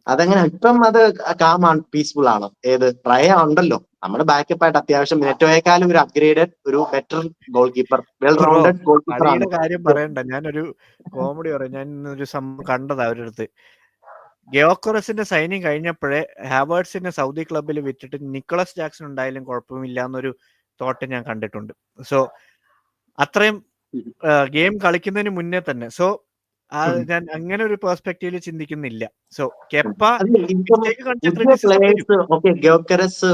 അതങ്ങനെ ഇപ്പം അത് കാമാണ്, പീസ്ഫുൾ ആണ്. റയ ഉണ്ടല്ലോ നമ്മുടെ ബാക്കപ്പ് ആയിട്ട് അത്യാവശ്യം നെറ്റോയേക്കാളും ഒരു അപ്ഗ്രേഡഡ്, ഒരു better goal keeper, well rounded goal keeper ആണ്. കാര്യം പറയണ്ട, ഞാനൊരു കോമഡി പറയാം. ഞാൻ ഇന്നൊരു സംഭവം കണ്ടതാ അവരടുത്ത്. ഗയോക്കറസിന്റെ സൈനിങ് കഴിഞ്ഞപ്പോഴേ ഹാവേർട്സിനെ സൗദി ക്ലബിൽ വിറ്റിട്ട് നിക്കോളസ് ജാക്സൺ ഉണ്ടായാലും കുഴപ്പമില്ല എന്നൊരു തോട്ട് ഞാൻ കണ്ടിട്ടുണ്ട്. സോ അത്രയും ഗെയിം കളിക്കുന്നതിന് മുന്നേ തന്നെ. സോ ഞാൻ അങ്ങനെ ഒരു പെർസ്പെക്റ്റീവില് ചിന്തിക്കുന്നില്ല. സോ കെപ്പ ഗയോക്കറസ്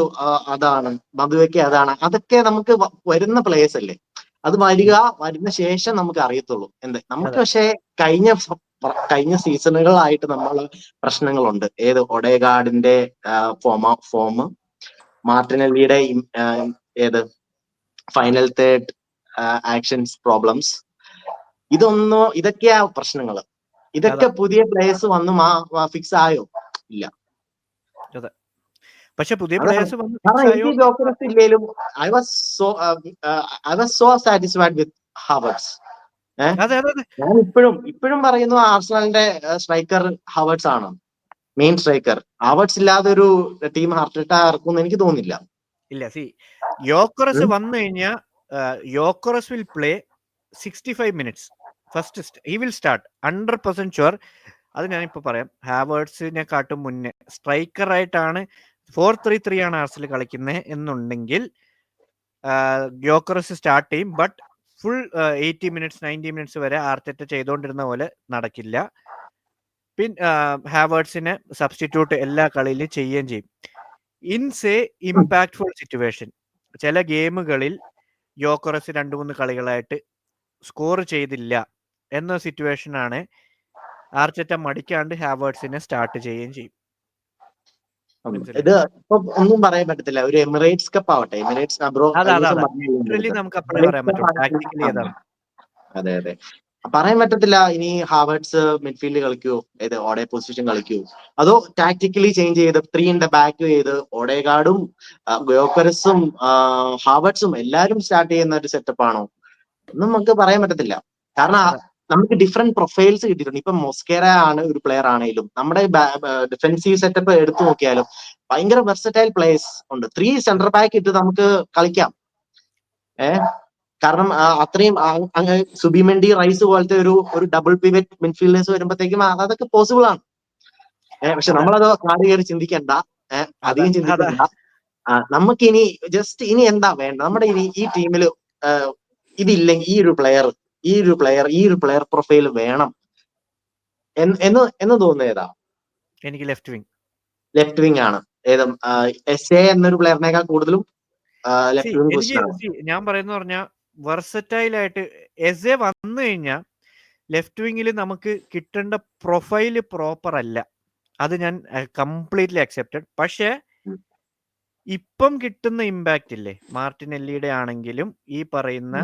അതാണ്, മധുവയ്ക്ക് അതാണ്, അതൊക്കെ നമുക്ക് വരുന്ന പ്ലേയേഴ്സ് അല്ലേ. അത് വരുന്ന ശേഷം നമുക്ക് അറിയത്തുള്ളൂ നമുക്ക്. പക്ഷേ കഴിഞ്ഞ സീസണുകളായിട്ട് നമ്മൾ പ്രശ്നങ്ങളുണ്ട്. ഒഡേഗാർഡിന്റെ ഫോം, മാർട്ടിനെല്ലിയുടെ ഫൈനൽ തേർഡ് ആക്ഷൻസ് പ്രോബ്ലംസ്, ഇതൊക്കെയാ പ്രശ്നങ്ങൾ. ഇതൊക്കെ പുതിയ പ്ലേയേഴ്സ് വന്ന് ഫിക്സ് ആയോ? ഇല്ല. പക്ഷെ പുതിയ പ്ലേയേഴ്സ് ഇല്ലേലും I was so satisfied with Havertz. ഞാൻ ഇപ്പോഴും പറയുന്നു ആർസണലിന്റെ സ്ട്രൈക്കർ ഹാവേർട്സ് ആണ്, മെയിൻ സ്ട്രൈക്കർ. ഹാവേർട്സ് ഇല്ലാതെ ഒരു ടീം ഹാർട്ട് ഇറക്കുമെന്ന് എനിക്ക് തോന്നുന്നില്ല. ഇല്ല. യോക്കറസ് വന്നു കഴിഞ്ഞാൽ Gyokeres will play 65 minutes first. He will start 100% sure. അത് ഞാനിപ്പോൾ പറയാം. ഹാവേർട്സിനെക്കാട്ടും മുന്നേ സ്ട്രൈക്കർ ആയിട്ടാണ് 4-3-3 ആണ് ആർസണൽ കളിക്കുന്നത് എന്നുണ്ടെങ്കിൽ യോക്കറസ് സ്റ്റാർട്ട് ചെയ്യും. ബട്ട് ഫുൾ 80 മിനിറ്റ്സ് 90 മിനിറ്റ്സ് വരെ ആർടെറ്റ ചെയ്തുകൊണ്ടിരുന്ന പോലെ നടക്കില്ല. പിന്നെ ഹാവേർട്സിനെ സബ്സ്റ്റിറ്റ്യൂട്ട് എല്ലാ കളിയിലും ചെയ്യുകയും ചെയ്യും. ഇൻസേ ഇമ്പാക്ട്ഫുൾ സിറ്റുവേഷൻ, ചില ഗെയിമുകളിൽ യോക്കറസ് 2-3 കളികളായിട്ട് സ്കോർ ചെയ്തില്ല എന്ന സിറ്റുവേഷനാണ് ആർടെറ്റ മടിക്കാണ്ട് ഹാവേർട്സിനെ സ്റ്റാർട്ട് ചെയ്യുകയും ചെയ്യും. ഇത് ഇപ്പൊ ഒന്നും പറയാൻ പറ്റത്തില്ല. ഒരു എമിറേറ്റ്സ് കപ്പ് ആവട്ടെ, എമിറേറ്റ്സ് അതെ പറയാൻ പറ്റത്തില്ല. ഇനി ഹാവേർട്സ് മിഡ്ഫീൽഡ് കളിക്കുവോ, ഓടെ പൊസിഷൻ കളിക്കുവോ, അതോ ടാക്ടിക്കലി ചേഞ്ച് ചെയ്ത് 3 in the back ചെയ്ത് ഓഡേഗാർഡും ഗയോക്കറസും ഹാവേർട്സും എല്ലാരും സ്റ്റാർട്ട് ചെയ്യുന്ന ഒരു സെറ്റപ്പ് ആണോ? ഒന്നും നമുക്ക് പറയാൻ പറ്റത്തില്ല. കാരണം നമുക്ക് ഡിഫറെന്റ് പ്രൊഫൈൽസ് കിട്ടിയിട്ടുണ്ട്. ഇപ്പൊ മൊസ്കേര ആണ് ഒരു പ്ലെയർ ആണെങ്കിലും, നമ്മുടെ ഡിഫെൻസീവ് സെറ്റപ്പ് എടുത്തു നോക്കിയാലും ഭയങ്കര വെർസറ്റൈൽ പ്ലേയേഴ്സ് ഉണ്ട്. 3 സെന്റർ ബാക്ക് ഇട്ട് നമുക്ക് കളിക്കാം. കാരണം അത്രയും സുബിമെൻഡി, റൈസ് പോലത്തെ ഒരു ഡബിൾ പിവറ്റ് മിഡ്ഫീൽഡേഴ്സ് വരുമ്പോഴത്തേക്കും അതൊക്കെ പോസിബിൾ ആണ്. പക്ഷെ നമ്മളത് കാട് കയറി ചിന്തിക്കണ്ട, അധികം ചിന്തിക്കണ്ട. നമുക്ക് ഇനി എന്താ വേണ്ട? നമ്മുടെ ഈ ടീമില് ഇതില്ലെങ്കിൽ ഈ ഒരു പ്ലെയർ പ്രൊഫൈൽ വേണം എന്ന് തോന്നുന്നത് ഏതാ? എനിക്ക് ലെഫ്റ്റ് വിങ് ആണ്. എസ് എന്നൊരു പ്ലെയറിനേക്കാൾ കൂടുതലും ലെഫ്റ്റ് വിങ് പൊസിഷൻ. ഞാൻ പറയുന്ന പറഞ്ഞാൽ വെർസറ്റൈൽ ആയിട്ട് എസ് എ വന്നു കഴിഞ്ഞാൽ ലെഫ്റ്റ് വിങ്ങിൽ നമുക്ക് കിട്ടേണ്ട പ്രൊഫൈല് പ്രോപ്പർ അല്ല. അത് ഞാൻ കംപ്ലീറ്റ്ലി അക്സെപ്റ്റഡ്. പക്ഷേ ഇപ്പം കിട്ടുന്ന ഇമ്പാക്റ്റ് ഇല്ലേ, മാർട്ടിനെല്ലിയുടെ ആണെങ്കിലും ഈ പറയുന്ന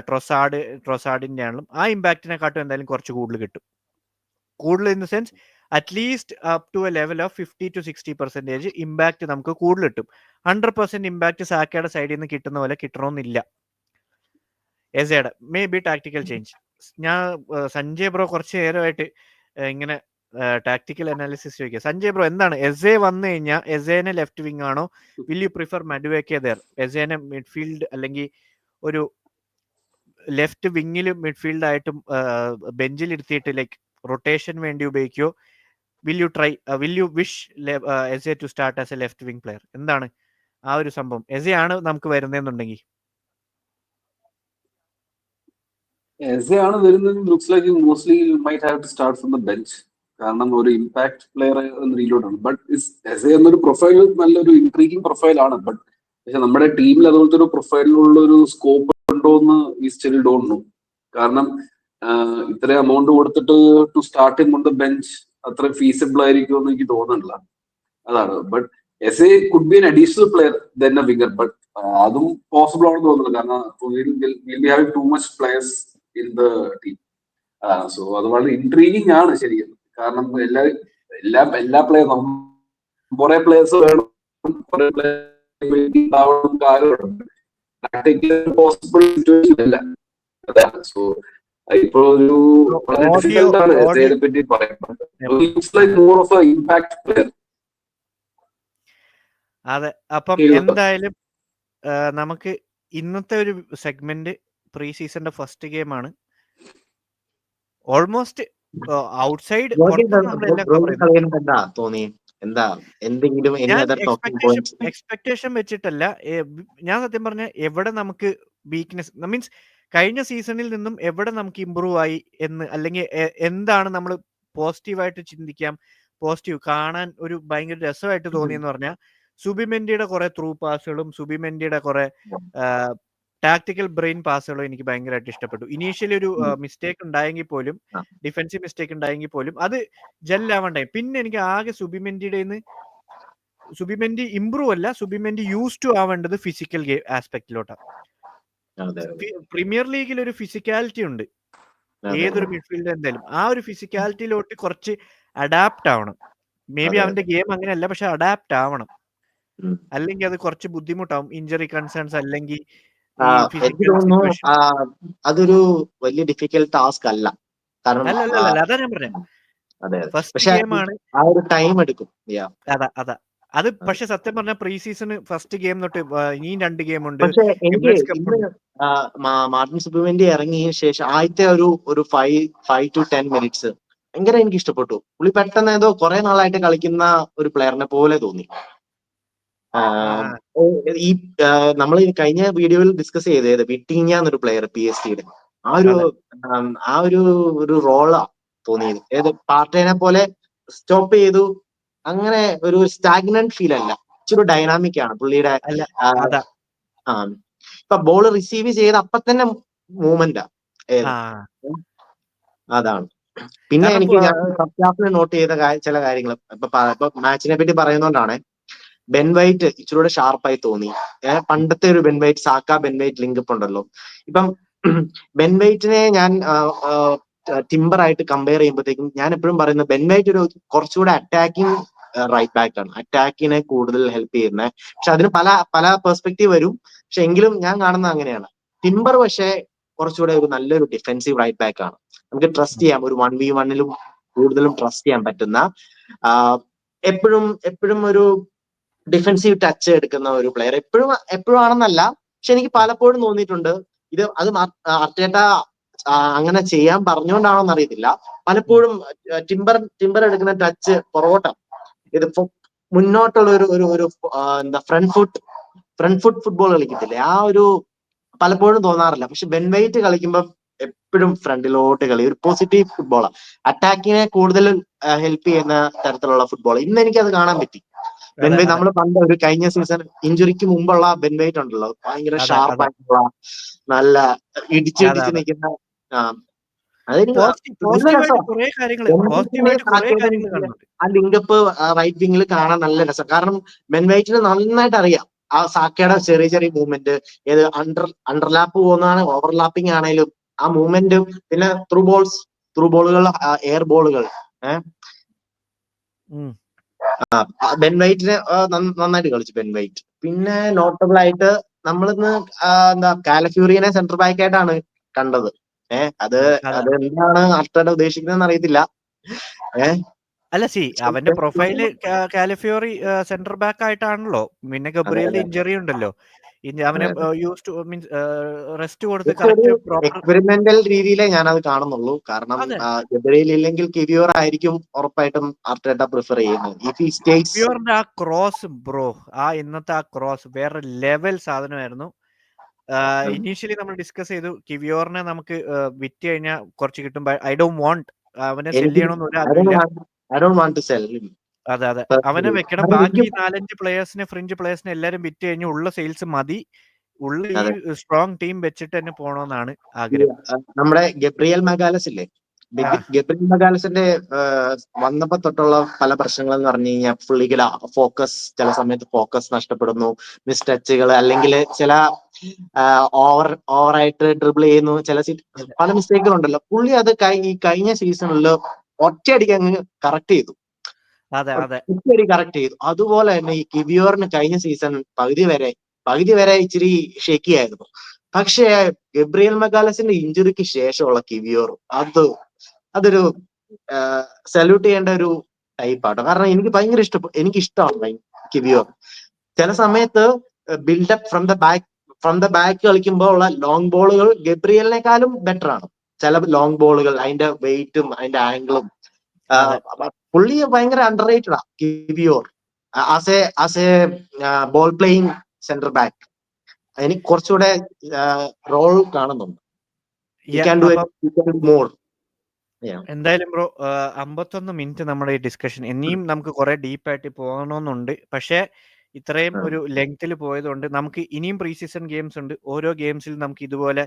ട്രൊസാഡിന്റെ ആണെങ്കിലും ആ ഇമ്പാക്റ്റിനെക്കാട്ടും എന്തായാലും കുറച്ച് കൂടുതൽ കിട്ടും. കൂടുതൽ in the sense at least up to a level of 50-60% impact നമുക്ക് കൂടുതൽ കിട്ടും. 100% ഇമ്പാക്റ്റ് സാക്കയുടെ സൈഡിൽ നിന്ന് കിട്ടുന്ന പോലെ കിട്ടണമെന്നില്ല. എസയുടെ മേ ബി ടാക്ടിക്കൽ ചേഞ്ച്. ഞാൻ സഞ്ജയ് ബ്രോ കുറച്ച് നേരമായിട്ട് ഇങ്ങനെ ടാക്ടിക്കൽ അനാലിസിസ് ചോദിക്കുക. സഞ്ജയ് ബ്രോ എന്താണ് എസെ വന്നു കഴിഞ്ഞാൽ എസേനെ ലെഫ്റ്റ് വിങ് ആണോ, will you prefer Madueke there? എസേനെ മിഡ്ഫീൽഡ് അല്ലെങ്കിൽ ഒരു ലെഫ്റ്റ് വിങ്ങിൽ മിഡ്ഫീൽഡ് ആയിട്ടും ബെഞ്ചിൽ ഇരുത്തിയിട്ട് ലൈക്ക് റൊട്ടേഷൻ വേണ്ടി ഉപയോഗിക്കോ? Will you wish Eze to start as a left wing player? എന്താണ് ആ ഒരു സംഭവം? എസെ ആണ് നമുക്ക് വരുന്നതെന്നുണ്ടെങ്കിൽ എസെയാണ് വരുന്നത്. Looks like mostly might have to start from the bench. കാരണം ഒരു ഇമ്പാക്ട് പ്ലെയർ എന്ന രീതിയിലോട്ടാണ്. ബട്ട് എസെ എന്നൊരു പ്രൊഫൈൽ നല്ലൊരു ഇൻട്രീഗിങ് പ്രൊഫൈലാണ്. ബട്ട് പക്ഷെ നമ്മുടെ ടീമിൽ അതുപോലത്തെ ഒരു പ്രൊഫൈലിനുള്ള ഒരു സ്കോപ്പ് ഉണ്ടോ എന്ന് വി സ്റ്റിൽ ഡോണ്ട് നോ. കാരണം ഇത്രയും എമൗണ്ട് കൊടുത്തിട്ട് to start him on the bench അത്ര ഫീസിബിൾ ആയിരിക്കും എന്ന് എനിക്ക് തോന്നുന്നില്ല. അതാണ്. But Eze could be an additional player than a winger. But അതും പോസിബിൾ ആണെന്ന് തോന്നുന്നില്ല. കാരണം have too much players in the team. So അത് വളരെ ഇൻട്രീഗിങ് ആണ് ശരിക്കും. കാരണം എല്ലാ പ്ലേയേഴ്സും കുറെ പ്ലേയേഴ്സ് വേണം, കുറെ പ്ലേയേഴ്സ് കാര്യമുണ്ട്. പോസിബിൾ സിറ്റുവേഷൻ അല്ല. അതാണ്. സോ ഇപ്പൊ ഒരു വളരെ ഡിഫിക്കൽട്ട് ആണ് എസയെ പറ്റി പറയുന്നത്. More of a impact player. അതെ. അപ്പം എന്തായാലും നമുക്ക് ഇന്നത്തെ ഒരു സെഗ്മെന്റ് പ്രീ സീസണിന്റെ ഫസ്റ്റ് ഗെയിമാണ്. ഓൾമോസ്റ്റ് ഔട്ട്സൈഡ് എക്സ്പെക്ടേഷൻ വെച്ചിട്ടല്ല. ഞാൻ സത്യം പറഞ്ഞ എവിടെ നമുക്ക് വീക്ക്നെസ്, മീൻസ് കഴിഞ്ഞ സീസണിൽ നിന്നും എവിടെ നമുക്ക് ഇമ്പ്രൂവ് ആയി എന്ന്, അല്ലെങ്കിൽ എന്താണ് നമ്മൾ പോസിറ്റീവായിട്ട് ചിന്തിക്കാം, പോസിറ്റീവ് കാണാൻ ഒരു ഭയങ്കര രസമായിട്ട് തോന്നിയെന്ന് പറഞ്ഞാൽ സുബിമെൻഡിയുടെ കുറെ ത്രൂ പാസുകളും സുബിമെൻഡിയുടെ കുറെ ടാക്ടിക്കൽ ബ്രെയിൻ പാസുകളും എനിക്ക് ഭയങ്കരമായിട്ട് ഇഷ്ടപ്പെട്ടു. ഇനീഷ്യലി ഒരു മിസ്റ്റേക്ക് ഉണ്ടായെങ്കിൽ പോലും, ഡിഫൻസീവ് മിസ്റ്റേക്ക് ഉണ്ടായെങ്കിൽ പോലും അത് ജെല്ലാവണ്ടായി. പിന്നെ എനിക്ക് ആകെ സുബിമെൻഡി ഇമ്പ്രൂവ് അല്ല, സുബിമെൻഡി യൂസ് ടു ആവേണ്ടത് ഫിസിക്കൽ ആസ്പെക്റ്റിലോട്ടാണ്. പ്രീമിയർ ലീഗിൽ ഒരു ഫിസിക്കാലിറ്റി ഉണ്ട് ഏതൊരു മിഡ്ഫീൽഡർ എന്തായാലും. ആ ഒരു ഫിസിക്കാലിറ്റിയിലോട്ട് കുറച്ച് അഡാപ്റ്റ് ആവണം. മേ ബി അവന്റെ ഗെയിം അങ്ങനെയല്ല, പക്ഷെ അഡാപ്റ്റ് ആവണം. അല്ലെങ്കിൽ അത് കുറച്ച് ബുദ്ധിമുട്ടാവും. ഇഞ്ചറി കൺസേൺസ് അല്ലെങ്കിൽ എനിക്ക് തോന്നുന്നു അതൊരു വലിയ ഡിഫിക്കൽട്ട് ടാസ്ക് അല്ല. കാരണം അതാ ഞാൻ പറഞ്ഞത്. ഫസ്റ്റ് ഗെയിമാണ്, ആ ഒരു ടൈം എടുക്കും. അതാ അത്. പക്ഷെ സത്യം പറഞ്ഞാൽ പ്രീ സീസണ് ഫസ്റ്റ് ഗെയിം തൊട്ട് ഇനിയും 2 ഗെയിം ഉണ്ട്. പക്ഷെ എനിക്ക് മാർട്ടിൻ സുബിമെൻഡി ഇറങ്ങിയ ശേഷം ആദ്യത്തെ ഒരു 5 to 10 മിനിറ്റ്സ് ഭയങ്കര എനിക്ക് ഇഷ്ടപ്പെട്ടു. പുള്ളി പെട്ടെന്ന് ഏതോ കുറെ നാളായിട്ട് കളിക്കുന്ന ഒരു പ്ലെയറിനെ പോലെ തോന്നി. ഈ നമ്മൾ കഴിഞ്ഞ വീഡിയോയിൽ ഡിസ്കസ് ചെയ്തത് വിറ്റിഞ്ഞ എന്നൊരു പ്ലെയർ PSG-യുടെ ആ ഒരു റോളാ തോന്നിയത്. ഏത് പാർട്ടേനെ പോലെ സ്റ്റോപ്പ് ചെയ്തു, അങ്ങനെ ഒരു സ്റ്റാഗ്നന്റ് ഫീൽ അല്ല, ഇച്ചിരി ഡൈനാമിക് ആണ് പുള്ളിയുടെ. ഇപ്പൊ ബോൾ റിസീവ് ചെയ്ത് അപ്പൊ തന്നെ മൂവ്മെന്റാ. അതാണ്. പിന്നെ എനിക്ക് ഞാൻ ഫസ്റ്റ് ഹാഫിൽ നോട്ട് ചെയ്ത ചില കാര്യങ്ങൾ ഇപ്പൊ മാച്ചിനെ പറ്റി പറയുന്നോണ്ടാണ്. ബെൻ വൈറ്റ് ഇച്ചിരൂടെ ഷാർപ്പായി തോന്നി. പണ്ടത്തെ ഒരു Ben white, Saka Ben white linkup ഉണ്ടല്ലോ. ഇപ്പം ബെൻ വൈറ്റിനെ ഞാൻ ടിംബർ ആയിട്ട് കമ്പയർ ചെയ്യുമ്പോഴത്തേക്കും ഞാൻ എപ്പോഴും പറയുന്നത് ബെൻ വൈറ്റ് ഒരു കുറച്ചുകൂടെ അറ്റാക്കിംഗ് റൈറ്റ് ബാക്ക് ആണ്, അറ്റാക്കിനെ കൂടുതൽ ഹെൽപ്പ് ചെയ്യുന്നത്. പക്ഷെ അതിന് പല പെർസ്പെക്റ്റീവ് വരും. പക്ഷെ എങ്കിലും ഞാൻ കാണുന്നത് അങ്ങനെയാണ്. ടിംബർ പക്ഷെ കുറച്ചുകൂടെ ഒരു നല്ലൊരു ഡിഫെൻസീവ് റൈറ്റ് ബാക്ക് ആണ്. നമുക്ക് ട്രസ്റ്റ് ചെയ്യാം, ഒരു 1v1 കൂടുതലും ട്രസ്റ്റ് ചെയ്യാൻ പറ്റുന്ന, എപ്പോഴും ഒരു ഡിഫെൻസീവ് ടച്ച് എടുക്കുന്ന ഒരു പ്ലെയർ. എപ്പോഴും ആണെന്നല്ല, പക്ഷെ എനിക്ക് പലപ്പോഴും തോന്നിയിട്ടുണ്ട് അത് അർട്ടേറ്റ അങ്ങനെ ചെയ്യാൻ പറഞ്ഞുകൊണ്ടാണോന്ന് അറിയത്തില്ല. പലപ്പോഴും ടിംബർ എടുക്കുന്ന ടച്ച് പുറകോട്ടാണ്. ഇതിപ്പോ മുന്നോട്ടുള്ള ഒരു എന്താ ഫ്രണ്ട് ഫുട്ട് ഫുട്ബോൾ കളിക്കത്തില്ലേ, ആ ഒരു പലപ്പോഴും തോന്നാറില്ല. പക്ഷെ ബെൻ വൈറ്റ് കളിക്കുമ്പോൾ എപ്പോഴും ഫ്രണ്ടിലോട്ട് കളി, ഒരു പോസിറ്റീവ് ഫുട്ബോളാണ്, അറ്റാക്കിനെ കൂടുതൽ ഹെൽപ്പ് ചെയ്യുന്ന തരത്തിലുള്ള ഫുട്ബോൾ. ഇന്ന് എനിക്കത് കാണാൻ പറ്റി. ബെൻ വൈറ്റ് നമ്മൾ പണ്ട് ഒരു കഴിഞ്ഞ സീസൺ ഇഞ്ചുറിക്ക് മുമ്പുള്ള ബെൻ വൈറ്റ് ഉണ്ടല്ലോ, ഭയങ്കര ഷാർപ്പായിട്ടുള്ള, നല്ല ഇടിച്ച് നിൽക്കുന്ന. ആ ലിങ്കപ്പ് റൈറ്റ് വിങ്ങിൽ കാണാൻ നല്ല രസം. കാരണം ബെൻ വൈറ്റിന് നന്നായിട്ട് അറിയാം ആ സാക്കയുടെ ചെറിയ ചെറിയ മൂവ്മെന്റ്, ഏത് അണ്ടർലാപ്പ് പോകുന്നതാണ്, ഓവർലാപ്പിംഗ് ആണേലും ആ മൂവ്മെന്റും, പിന്നെ ത്രൂ ബോളുകൾ, എയർ ബോളുകൾ. ബെൻ വൈറ്റിനെ നന്നായിട്ട് കളിച്ചു ബെൻ വൈറ്റ്. പിന്നെ നോട്ടബിൾ ആയിട്ട് നമ്മളിന്ന് എന്താ കാലഫ്യൂറിയനെ സെന്റർ ബാക്ക് ആയിട്ടാണ് കണ്ടത്. അത് എന്താണ് അർട്ടേറ്റ ഉദ്ദേശിക്കുന്നതെന്ന് അറിയത്തില്ല. അല്ല അവന്റെ പ്രൊഫൈല് കാലിഫ്യോറി സെന്റർ ബാക്ക് ആയിട്ടാണല്ലോ. പിന്നെ ഗബ്രിയലിന്റെ ഇഞ്ചറി ഉണ്ടല്ലോ, അവനെ യൂസ് ടു മീൻസ് റെസ്റ്റ് കൊടുത്ത് കറക്റ്റ് പ്രോപ്പർ എക്സ്പെരിമെന്റൽ രീതിയിലേ ഞാനത് കാണുന്നുള്ളൂ. കാരണം ഗബ്രിയേൽ ഇല്ലെങ്കിൽ കിവിയോർ ആയിരിക്കും ഉറപ്പായിട്ടും അർട്ടേറ്റ പ്രിഫർ ചെയ്യുന്നത്. കിവിയോറിന്റെ ആ ക്രോസ് ബ്രോ, ഇന്നത്തെ ആ ക്രോസ് വേറെ ലെവൽ സാധനമായിരുന്നു. ഇനീഷ്യലി നമ്മൾ ഡിസ്കസ് ചെയ്തു കിവിയോറിനെ നമുക്ക് വിറ്റ് കഴിഞ്ഞാൽ കുറച്ച് കിട്ടും. ഐ ഡോണ്ട് വാണ്ട് അവനെ സെല് ചെയ്യണമെന്ന് ഒരു ആഗ്രഹമില്ല. അതെ അവനെ വെക്കണം. ബാക്കി 4-5 പ്ലേയേഴ്സിനെ, ഫ്രിഞ്ച് പ്ലേയേഴ്സിനെ എല്ലാരും വിറ്റ് കഴിഞ്ഞ് ഉള്ള സെയിൽസ് മതി, ഉള്ള ഈ സ്ട്രോങ് ടീം വെച്ചിട്ട് തന്നെ പോകണമെന്നാണ് ആഗ്രഹം. നമ്മുടെ ഗബ്രിയൽ മഗാലസ് ഇല്ലേ, ഗബ്രിയൽ മഗാലസിന്റെ വന്നപ്പോ തൊട്ടുള്ള പല പ്രശ്നങ്ങൾ എന്ന് പറഞ്ഞു കഴിഞ്ഞാൽ പുള്ളിക്ക് ചില സമയത്ത് ഫോക്കസ് നഷ്ടപ്പെടുന്നു, മിസ് ടച്ചുകൾ, അല്ലെങ്കിൽ ചില ഓവറായിട്ട് ഡ്രിബിൾ ചെയ്യുന്നു, പല മിസ്റ്റേക്കുകൾ ഉണ്ടല്ലോ. പുള്ളി അത് ഈ കഴിഞ്ഞ സീസണിൽ ഒറ്റയടിക്ക് അങ്ങ് കറക്റ്റ് ചെയ്തു. അതുപോലെ തന്നെ ഈ കിവിയോറിന് കഴിഞ്ഞ സീസൺ പകുതി വരെ ഇച്ചിരി ഷേക്കി ആയിരുന്നു. പക്ഷേ ഗബ്രിയൽ മഗാലസിന്റെ ഇഞ്ചുറിക്ക് ശേഷമുള്ള കിവിയോർ അതൊരു സല്യൂട്ട് ചെയ്യേണ്ട ഒരു ടൈപ്പാട്ടോ. കാരണം എനിക്ക് ഭയങ്കര ഇഷ്ടമാണ് കിവിയോർ. ചില സമയത്ത് ബിൽഡപ്പ് ഫ്രം ദ ബാക്ക് കളിക്കുമ്പോൾ ഉള്ള ലോങ് ബോളുകൾ ഗബ്രിയലിനെക്കാളും ബെറ്റർ ആണ്. ചില ലോങ് ബോളുകൾ, അതിന്റെ വെയിറ്റും അതിന്റെ ആംഗിളും. പുള്ളി ഭയങ്കര അണ്ടർ റേറ്റഡാ Kiwior as a ball playing centre back. എനിക്ക് കുറച്ചുകൂടെ റോൾ കാണുന്നുണ്ട്. എന്തായാലും ബ്രോ 51 മിനിറ്റ് നമ്മുടെ ഈ ഡിസ്കഷൻ, ഇനിയും നമുക്ക് കുറെ ഡീപ്പായിട്ട് പോകണമെന്നുണ്ട്. പക്ഷേ ഇത്രയും ഒരു ലെങ്ത്തിൽ പോയതുകൊണ്ട് നമുക്ക് ഇനിയും പ്രീ സീസൺ ഗെയിംസ് ഉണ്ട്. ഓരോ ഗെയിംസിൽ നമുക്ക് ഇതുപോലെ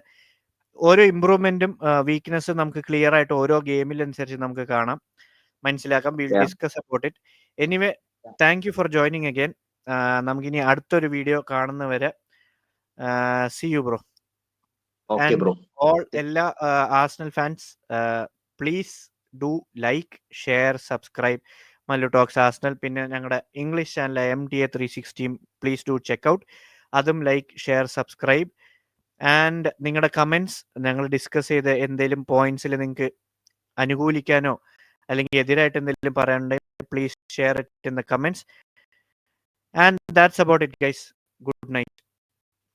ഓരോ ഇമ്പ്രൂവ്മെന്റും വീക്ക്നെസ്സും നമുക്ക് ക്ലിയർ ആയിട്ട് ഓരോ ഗെയിമിലനുസരിച്ച് നമുക്ക് കാണാം, മനസ്സിലാക്കാം. Will discuss about it. Anyway, thank you for joining again. നമുക്കിനി അടുത്തൊരു വീഡിയോ കാണുന്നവരെ see you bro. Okay bro. All എല്ലാ Arsenal fans, please do like, share, subscribe Mallu talks Arsenal. പിന്നെ ഞങ്ങളുടെ English channel MTA360 please do check out. അതും like, share, subscribe. And നിങ്ങളുടെ comments, ഞങ്ങൾ discuss ചെയ്ത എന്തെങ്കിലും പോയിന്റ്സിൽ നിങ്ങൾക്ക് അനുകൂലിക്കാനോ അല്ലെങ്കിൽ എതിരായിട്ട് എന്തെങ്കിലും പറയാനുണ്ടെങ്കിൽ please share it in the comments. And that's about it guys. Good night.